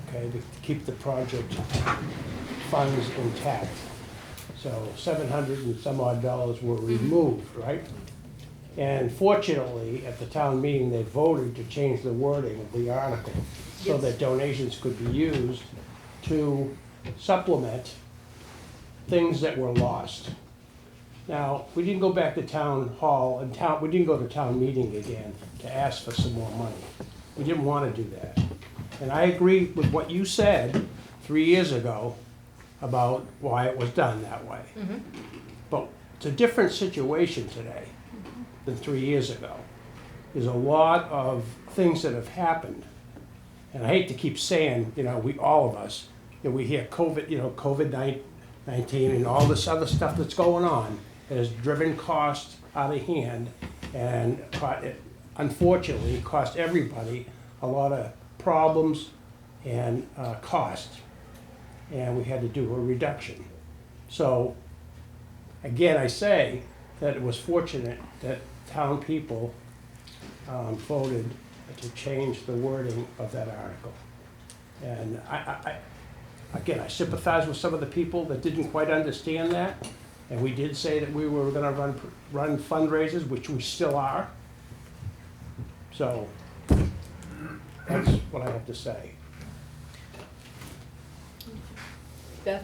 okay, to keep the project funds intact. So $700 and some odd were removed, right? And fortunately, at the town meeting, they voted to change the wording of the article so Yes. that donations could be used to supplement things that were lost. Now, we didn't go back to town hall and we didn't go to town meeting again to ask for some more money. We didn't want to do that. And I agree with what you said 3 years ago about why it was done that way. But it's a different situation today than 3 years ago. There's a lot of things that have happened. And I hate to keep saying, all of us, we hear COVID, COVID-19 and all this other stuff that's going on has driven costs out of hand and unfortunately cost everybody a lot of problems and costs. And we had to do a reduction. So again, I say that it was fortunate that town people voted to change the wording of that article. And I sympathize with some of the people that didn't quite understand that. And we did say that we were gonna run fundraisers, which we still are. So that's what I have to say. Beth?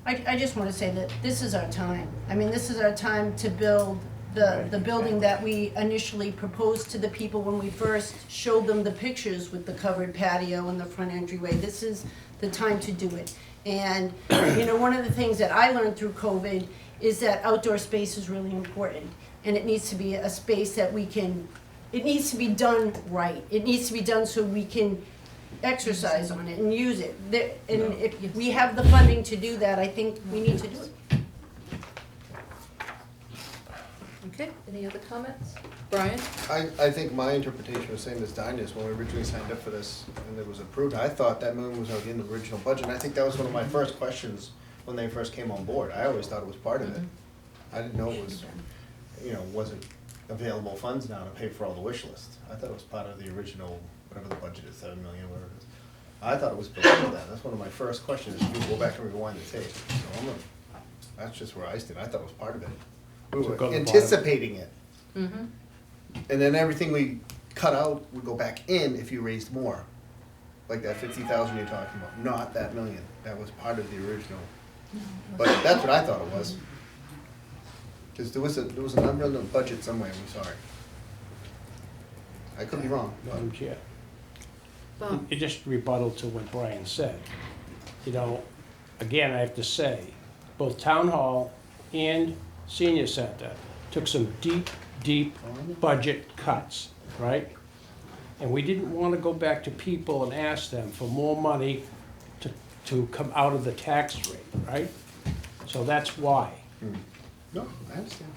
I just want to say that this is our time. I mean, this is our time to build the building that we initially proposed to the people when we first showed them the pictures with the covered patio and the front entryway. This is the time to do it. And, one of the things that I learned through COVID is that outdoor space is really important. And it needs to be a space that it needs to be done right. It needs to be done so we can exercise on it and use it. And if we have the funding to do that, I think we need to do it. Okay, any other comments? Brian? I think my interpretation was the same as Dinah's when we originally signed up for this and it was approved. I thought that million was already in the original budget. And I think that was one of my first questions when they first came on board. I always thought it was part of it. I didn't know it was, wasn't available funds now to pay for all the wish lists. I thought it was part of the original, whatever the budget is, 7 million, whatever it is. I thought it was below that. That's one of my first questions. You go back and rewind the tape. So that's just where I stood. I thought it was part of it. We So were go to the anticipating it. Mm-hmm. And then everything we cut out would go back in if you raised more. Like that 50,000 you're talking about, not that million. That was part of the original. But that's what I thought it was. Because there was a number in the budget somewhere, I'm sorry. I could be wrong. Madam Chair. Bob? It just rebuttal to what Brian said. Again, I have to say, both Town Hall and Senior Center took some deep budget cuts, right? And we didn't want to go back to people and ask them for more money to come out of the tax rate, right? So that's why. No, I understand.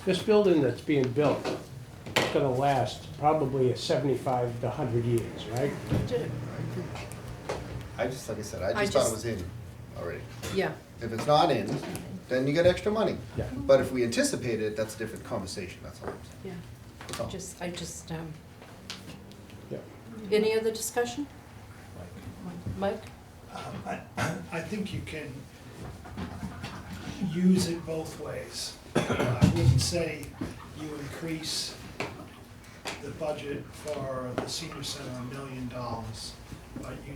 This building that's being built is gonna last probably 75 to 100 years, right? Like I said, I I just thought it just- was in already. Yeah, If it's not in, then you get extra money. Yeah. But if we anticipate it, that's a different conversation, that's all I'm yeah, saying. I just, Yeah. any other discussion? Mike? I think you can use it both ways. I wouldn't say you increase the budget for the senior center $1 million, but you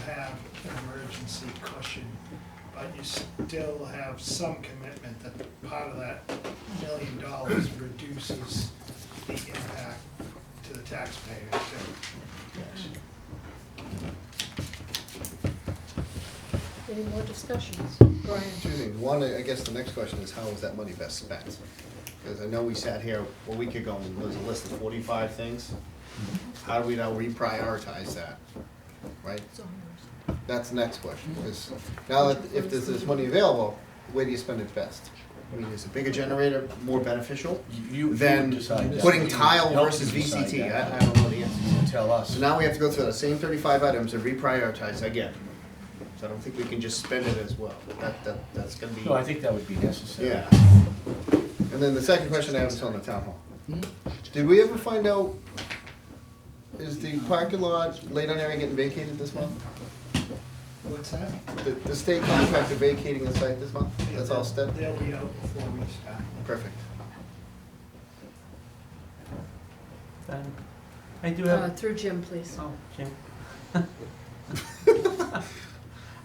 have an emergency cushion, but you still have some commitment that part of that $1 million reduces the impact to the taxpayers too. Any more discussions? Brian? Two things. One, I guess the next question is how is that money best spent? Because I know we sat here a week ago and there was a list of 45 things. How do we now reprioritize that, right? That's the next question. Because now if there's this money available, where do you spend it best? I mean, is a bigger generator more beneficial You than decide that. putting You tile help versus you decide VCT? that. I don't know the answer. You tell us. So now we have to go through the same 35 items and reprioritize again. So I don't think we can just spend it as well. That's gonna be. No, I think that would be necessary. Yeah. And then the second question I have is on the town hall. Did we ever find out, is the parking lot Laydown area getting vacated this month? What's that? The state contractor vacating the site this month? That's all set? They'll be out before we start. Perfect. Then, I do have, Through Jim, please. oh, Jim.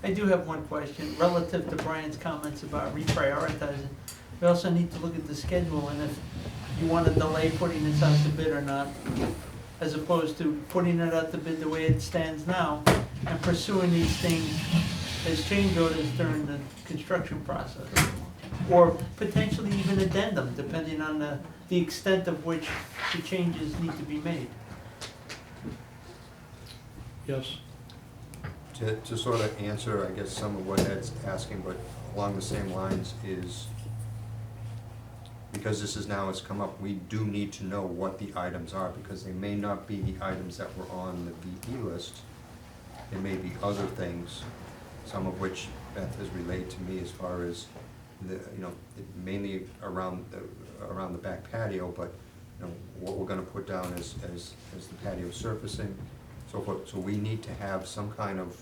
I do have one question relative to Brian's comments about reprioritizing. We also need to look at the schedule and if you want to delay putting this out to bid or not, as opposed to putting it out to bid the way it stands now and pursuing these things as change orders during the construction process. Or potentially even addendum, depending on the extent of which the changes need to be made. Yes. To sort of answer, I guess, some of what Ed's asking, but along the same lines is, because this is now has come up, we do need to know what the items are, because they may not be the items that were on the VE list. There may be other things, some of which Beth has relayed to me as far as the, mainly around the back patio, but, what we're gonna put down as the patio surfacing, so forth. So we need to have some kind of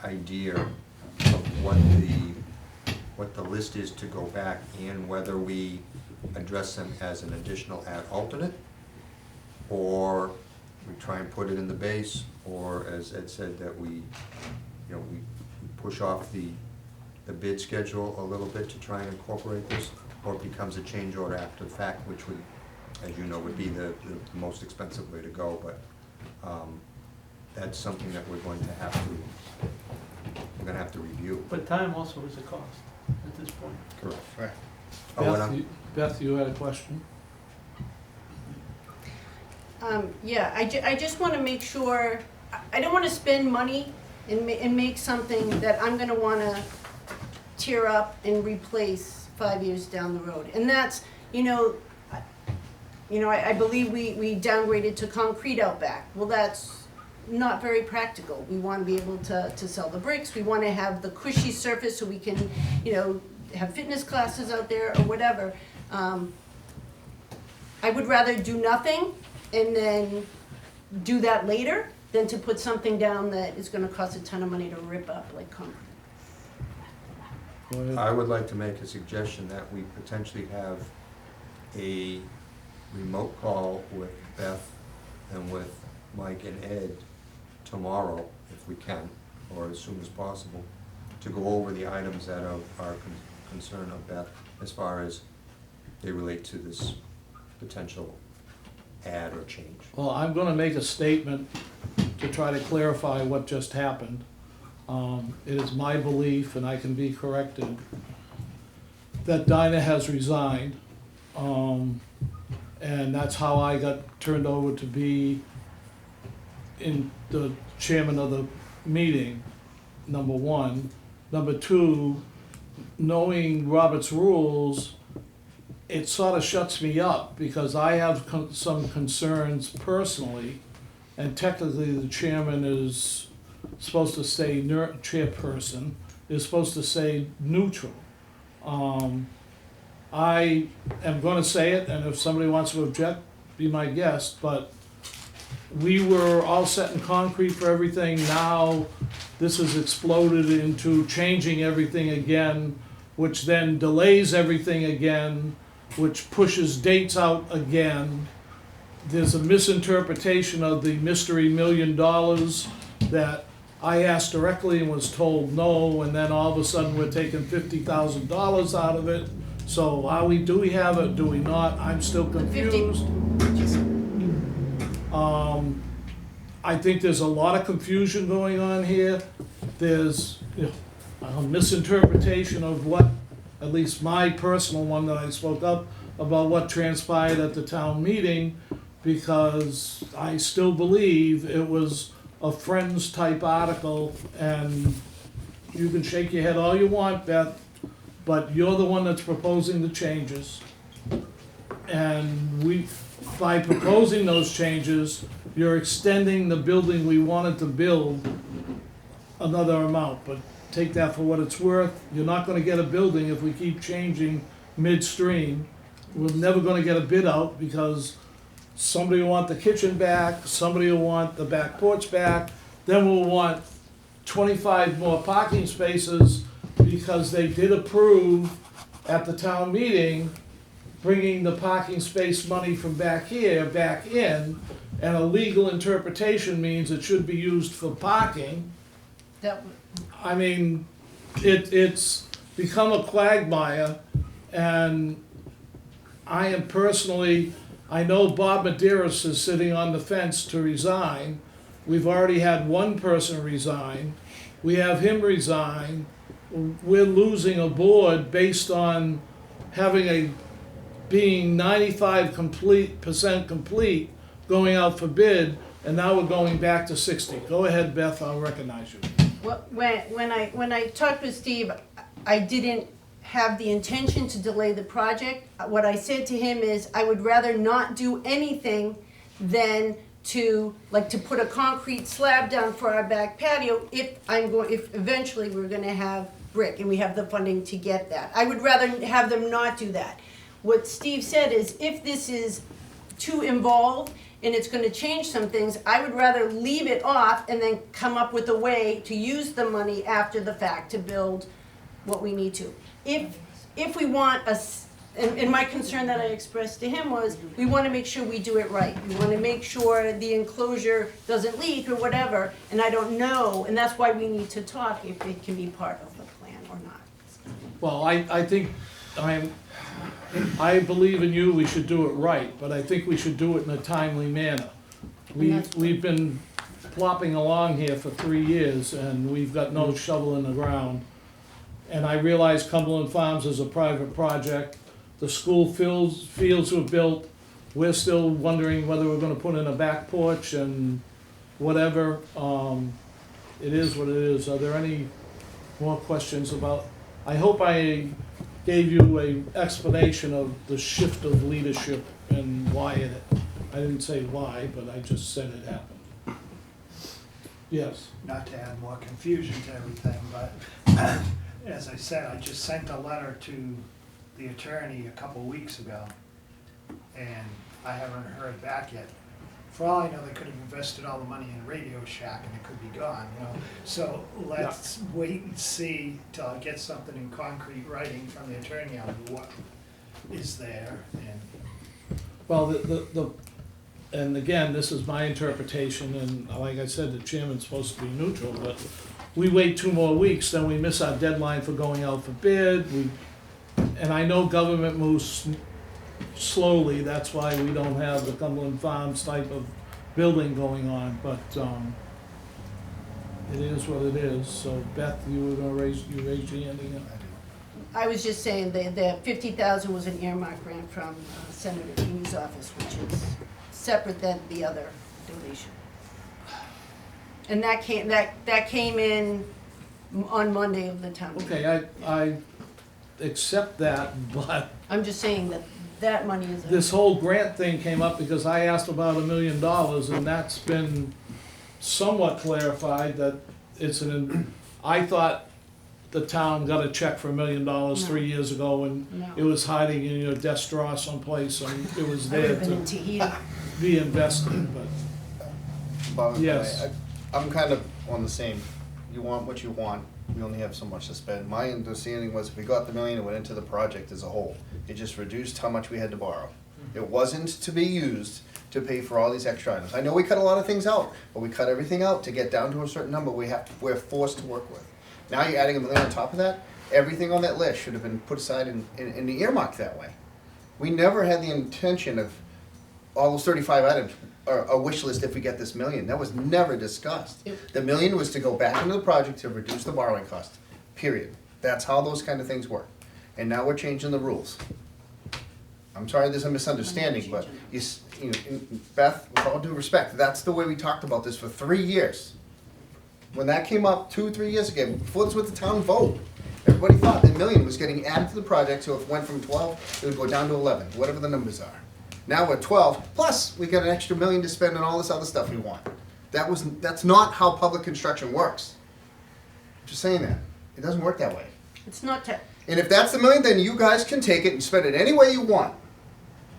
idea of what the list is to go back, and whether we address them as an additional ad alternate, or we try and put it in the base, or as Ed said, that we push off the bid schedule a little bit to try and incorporate this, or it becomes a change order after the fact, which would, as you know, would be the most expensive way to go, but that's something that we're going to have to review. But time also is a cost at this point. Correct. Right. Beth, you had a question? Yeah, I just wanna make sure, I don't wanna spend money and make something that I'm gonna wanna tear up and replace 5 years down the road. And that's, I believe we downgraded to concrete out back. Well, that's not very practical. We wanna be able to sell the bricks, we wanna have the cushy surface so we can, have fitness classes out there or whatever. I would rather do nothing and then do that later than to put something down that is gonna cost a ton of money to rip up like concrete. Go ahead. I would like to make a suggestion that we potentially have a remote call with Beth and with Mike and Ed tomorrow, if we can, or as soon as possible, to go over the items that are concern of Beth as far as they relate to this potential add or change. Well, I'm gonna make a statement to try to clarify what just happened. It is my belief, and I can be corrected, that Dinah has resigned. And that's how I got turned over to be in the chairman of the meeting, number one. Number two, knowing Robert's rules, it sort of shuts me up because I have some concerns personally, and technically the chairman is supposed to say chairperson is supposed to say neutral. I am going to say it, and if somebody wants to object, be my guest, but we were all set in concrete for everything. Now this has exploded into changing everything again, which then delays everything again, which pushes dates out again. There's a misinterpretation of the mystery $1 million that I asked directly and was told no, and then all of a sudden we're taking $50,000 out of it. So do we have it, do we not? I'm still confused. I think there's a lot of confusion going on here. There's a misinterpretation of what, at least my personal one that I spoke up about what transpired at the town meeting, because I still believe it was a Friends type article, and you can shake your head all you want, Beth, but you're the one that's proposing the changes. And by proposing those changes, you're extending the building we wanted to build another amount, but take that for what it's worth. You're not gonna get a building if we keep changing midstream. We're never gonna get a bid out because somebody will want the kitchen back, somebody will want the back porch back, then we'll want 25 more parking spaces because they did approve at the town meeting bringing the parking space money from back here back in, and a legal interpretation means it should be used for parking. That, I mean, it's become a quagmire, and I am personally, I know Bob Maderas is sitting on the fence to resign. We've already had one person resign. We have him resign. We're losing a board based on being 95% complete, going out for bid, and now we're going back to 60. Go ahead, Beth, I'll recognize you. well, when I talked with Steve, I didn't have the intention to delay the project. What I said to him is, I would rather not do anything than to put a concrete slab down for our back patio if eventually we're gonna have brick and we have the funding to get that. I would rather have them not do that. What Steve said is, if this is too involved and it's gonna change some things, I would rather leave it off and then come up with a way to use the money after the fact to build what we need to. If we want and my concern that I expressed to him was, we wanna make sure we do it right. We wanna make sure the enclosure doesn't leak or whatever, and I don't know, and that's why we need to talk if it can be part of the plan or not. Well, I think, I believe in you, we should do it right, but I think we should do it in a timely manner. We've been plopping along here for 3 years, and we've got no shovel in the ground. And I realize Cumberland Farms is a private project. The school fields were built. We're still wondering whether we're gonna put in a back porch and whatever. It is what it is. Are there any more questions about? I hope I gave you an explanation of the shift of leadership and why I didn't say why, but I just said it happened. Yes. Not to add more confusion to everything, but as I said, I just sent a letter to the attorney a couple weeks ago, and I haven't heard back yet. For all I know, they could have invested all the money in Radio Shack and it could be gone, you know? So let's wait and see till I get something in concrete writing from the attorney on what is there, and Well, and again, this is my interpretation, and like I said, the chairman's supposed to be neutral, but we wait 2 more weeks, then we miss our deadline for going out for bid. And I know government moves slowly, that's why we don't have the Cumberland Farms type of building going on, but, it is what it is. So Beth, you were gonna raise your hand again? I was just saying that 50,000 was an earmark grant from Senator Keeney's office, which is separate than the other donation. And that came in on Monday of the town meeting. Okay, I accept that, but I'm just saying that money is. this whole grant thing came up because I asked about $1 million, and that's been somewhat clarified that I thought the town got a check for $1 million 3 years ago, and No. it was hiding in your desk drawer someplace, and it was I there would've been in to Tahiti. be invested, but, Bob, Yes. I'm kind of on the same, you want what you want, we only have so much to spend. My understanding was if we got the million, it went into the project as a whole. It just reduced how much we had to borrow. It wasn't to be used to pay for all these extra items. I know we cut a lot of things out, but we cut everything out to get down to a certain number we're forced to work with. Now you're adding $1 million on top of that, everything on that list should have been put aside in the earmark that way. We never had the intention of all those 35 items, or a wish list if we get this $1 million. That was never discussed. The $1 million was to go back into the project to reduce the borrowing cost, period. That's how those kind of things work. And now we're changing the rules. I'm sorry there's a misunderstanding, but Beth, with all due respect, that's the way we talked about this for 3 years. When that came up 2 or 3 years ago, before this was the town vote, Everybody thought the million was getting added to the project, so if it went from 12, it would go down to 11, whatever the numbers are. Now we're 12, plus we got an extra million to spend on all this other stuff we want. That's not how public construction works. Just saying that. It doesn't work that way. It's not te- And if that's the million, then you guys can take it and spend it any way you want.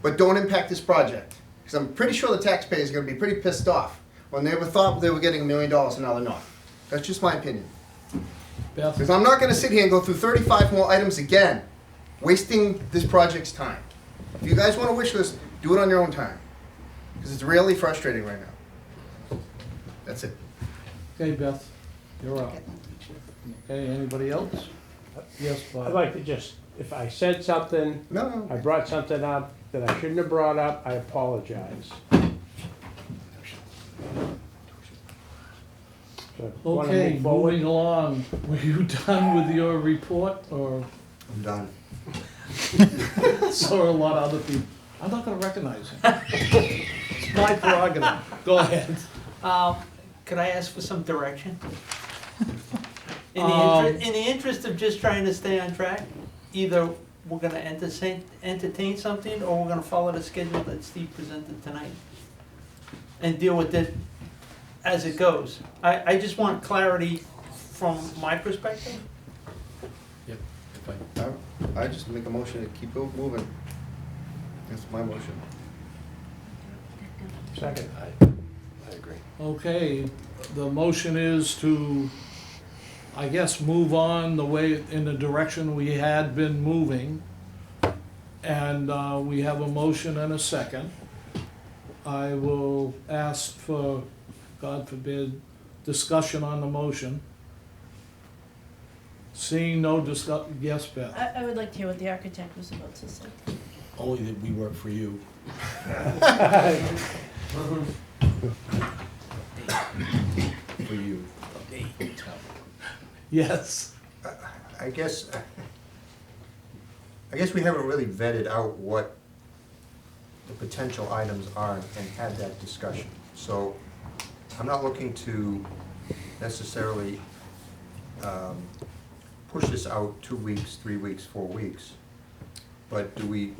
But don't impact this project. Because I'm pretty sure the taxpayers are going to be pretty pissed off when they thought they were getting $1 million and now they're not. That's just my opinion. Beth? Because I'm not going to sit here and go through 35 more items again, wasting this project's time. If you guys want a wish list, do it on your own time. Because it's really frustrating right now. That's it. Okay, Beth, you're up. Okay, anybody else? Yes, I'd Bob. like to just, if I said something, No, I brought something up that I shouldn't have brought up, I apologize. So, wanna Okay, move forward? moving along. Were you done with your report, or I'm done. so are a lot of other people? I'm not gonna recognize him. It's my prerogative. Go ahead. Could I ask for some direction? Um, In the interest of just trying to stay on track, either we're gonna entertain something, or we're gonna follow the schedule that Steve presented tonight. And deal with it as it goes. I just want clarity from my perspective. Yep, if I- I just make a motion to keep it moving. That's my motion. Second. I agree. Okay, the motion is to, I guess, move on the way, in the direction we had been moving. And we have a motion and a second. I will ask for, God forbid, discussion on the motion. Seeing no yes, Beth? I would like to hear what the architect was about to say. Only that we work for you. For you. Yes. I guess we haven't really vetted out what the potential items are and had that discussion. So I'm not looking to necessarily push this out 2 weeks, 3 weeks, 4 weeks. But do we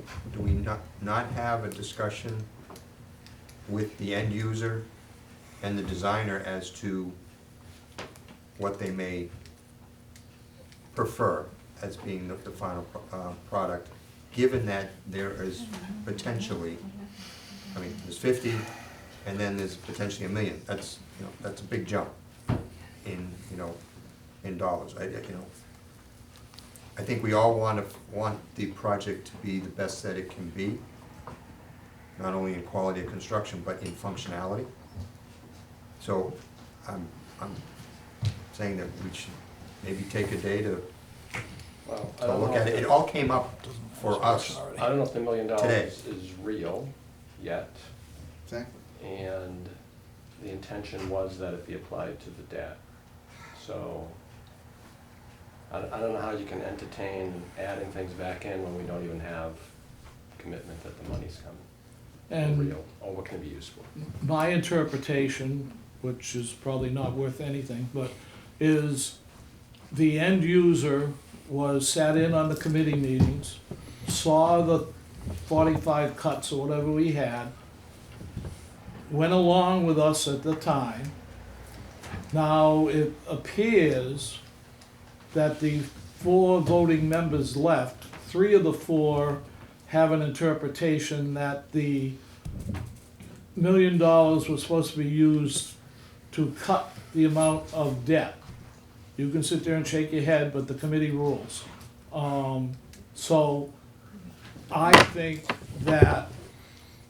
not have a discussion with the end user and the designer as to what they may prefer as being the final product, given that there is potentially, I mean, there's 50, and then there's potentially $1 million. That's, that's a big jump in, in dollars. I think we all want the project to be the best that it can be, not only in quality of construction, but in functionality. So I'm saying that we should maybe take a day to Well, I to don't look know at if it. It all came up for us. I don't know if the $1 million Today. is real yet, Exactly. and the intention was that it be applied to the debt. So, I don't know how you can entertain adding things back in when we don't even have commitment that the money's coming. And Real, or what can it be used for? my interpretation, which is probably not worth anything, but is the end user sat in on the committee meetings, saw the 45 cuts or whatever we had, went along with us at the time. Now, it appears that the 4 voting members left, 3 of the 4 have an interpretation that the $1 million was supposed to be used to cut the amount of debt. You can sit there and shake your head, but the committee rules. So I think that,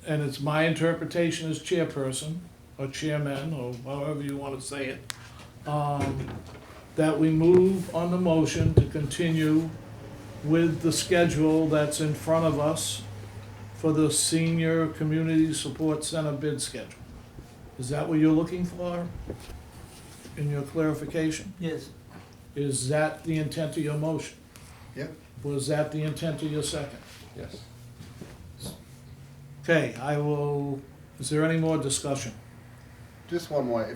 and it's my interpretation as chairperson, or chairman, or however you want to say it, that we move on the motion to continue with the schedule that's in front of us for the Senior Community Support Center bid schedule. Is that what you're looking for in your clarification? Yes. Is that the intent of your motion? Yep. Was that the intent of your second? Yes. Okay, is there any more discussion? Just one more.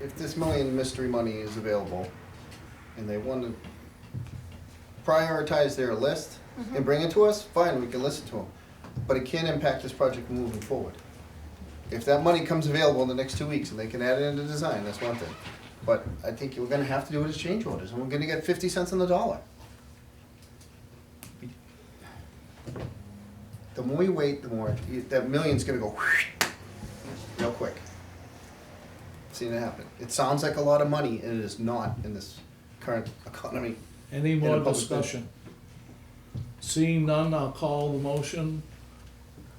If this million mystery money is available, and they want to prioritize their list and bring it to us, fine, we can listen to them. But it can impact this project moving forward. If that money comes available in the next 2 weeks and they can add it into design, that's one thing. But I think we're gonna have to do it as change orders, and we're gonna get 50 cents on the dollar. The more we wait, the more, that million's gonna go real quick. Seen it happen. It sounds like a lot of money, and it is not in this current economy. Any In more a public discussion? Seeing none, I'll call the motion.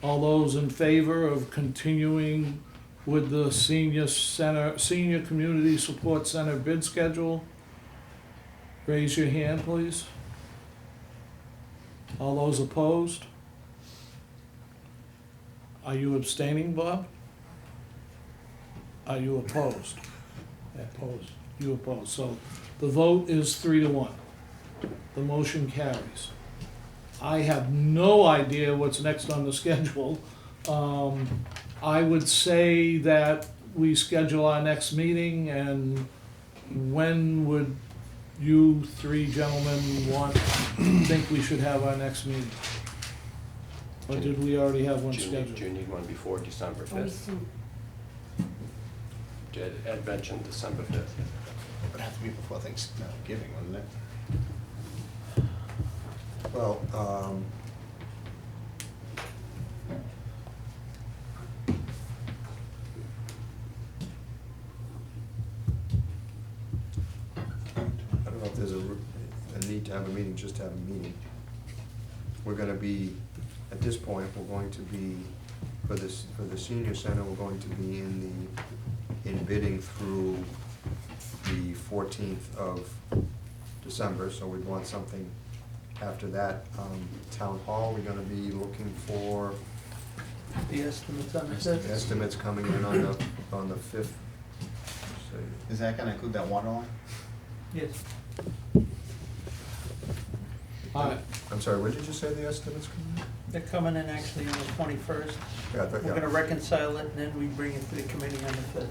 All those in favor of continuing with the senior center, senior community support center bid schedule? Raise your hand, please. All those opposed? Are you abstaining, Bob? Are you opposed? Opposed. You oppose. So the vote is 3-1. The motion carries. I have no idea what's next on the schedule. I would say that we schedule our next meeting, and when would you three gentlemen think we should have our next meeting? Or did we already have one scheduled? Do you need one before December Oh, we 5th? see. Ed mentioned December 5th. It would have to be before Thanksgiving, wouldn't it? Well, I don't know if there's a need to have a meeting, just to have a meeting. We're gonna be, at this point, we're going to be, for the senior center, we're going to be in bidding through the 14th of December, so we'd want something after that. Town hall, we're gonna be looking for The estimates on the 5th. estimates coming in on the 5th. Is that gonna include that water line? Yes. I'm sorry, when did you say the estimates coming in? They're coming in actually on the 21st. Yeah, I thought, We're yeah. gonna reconcile it, and then we bring it to the committee on the 5th.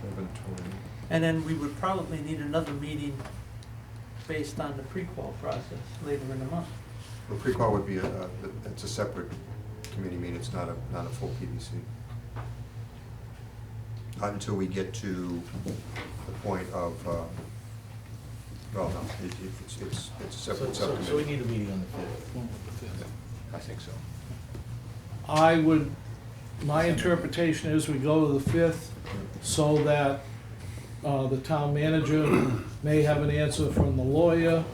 11/20. And then we would probably need another meeting based on the pre-qual process later in the month. Well, pre-qual would be it's a separate committee meeting, it's not a full PBC. Not until we get to the point of, well, no, it's a separate So we subcommittee. need a meeting on the 5th. I think so. My interpretation is we go to the 5th so that the town manager may have an answer from the lawyer.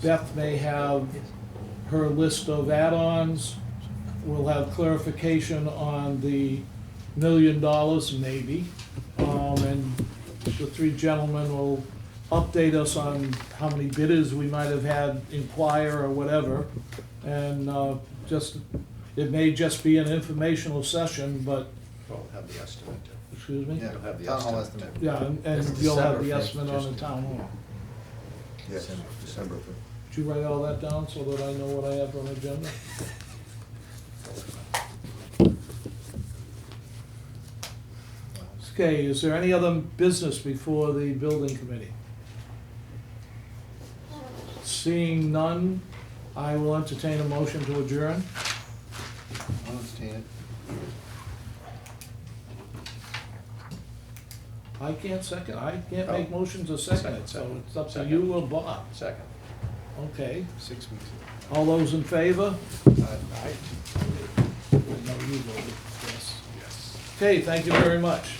Beth may have her list of add-ons. We'll have clarification on the $1 million, maybe. And the three gentlemen will update us on how many bidders we might have had inquire or whatever. And it may just be an informational session, but, Well, have the estimate. excuse me? Yeah, You'll have the town hall estimate. estimate. Yeah, and you'll have the estimate on the town hall. Yes, December 5th. Did you write all that down so that I know what I have on the agenda? Okay, is there any other business before the building committee? Seeing none, I will entertain a motion to adjourn. I'll entertain it. I can't make motions or second it, so Second. it's up to you or Bob. Second. Okay, 6 weeks. all those in favor? Aye. No, you voted, yes. Okay, thank you very much.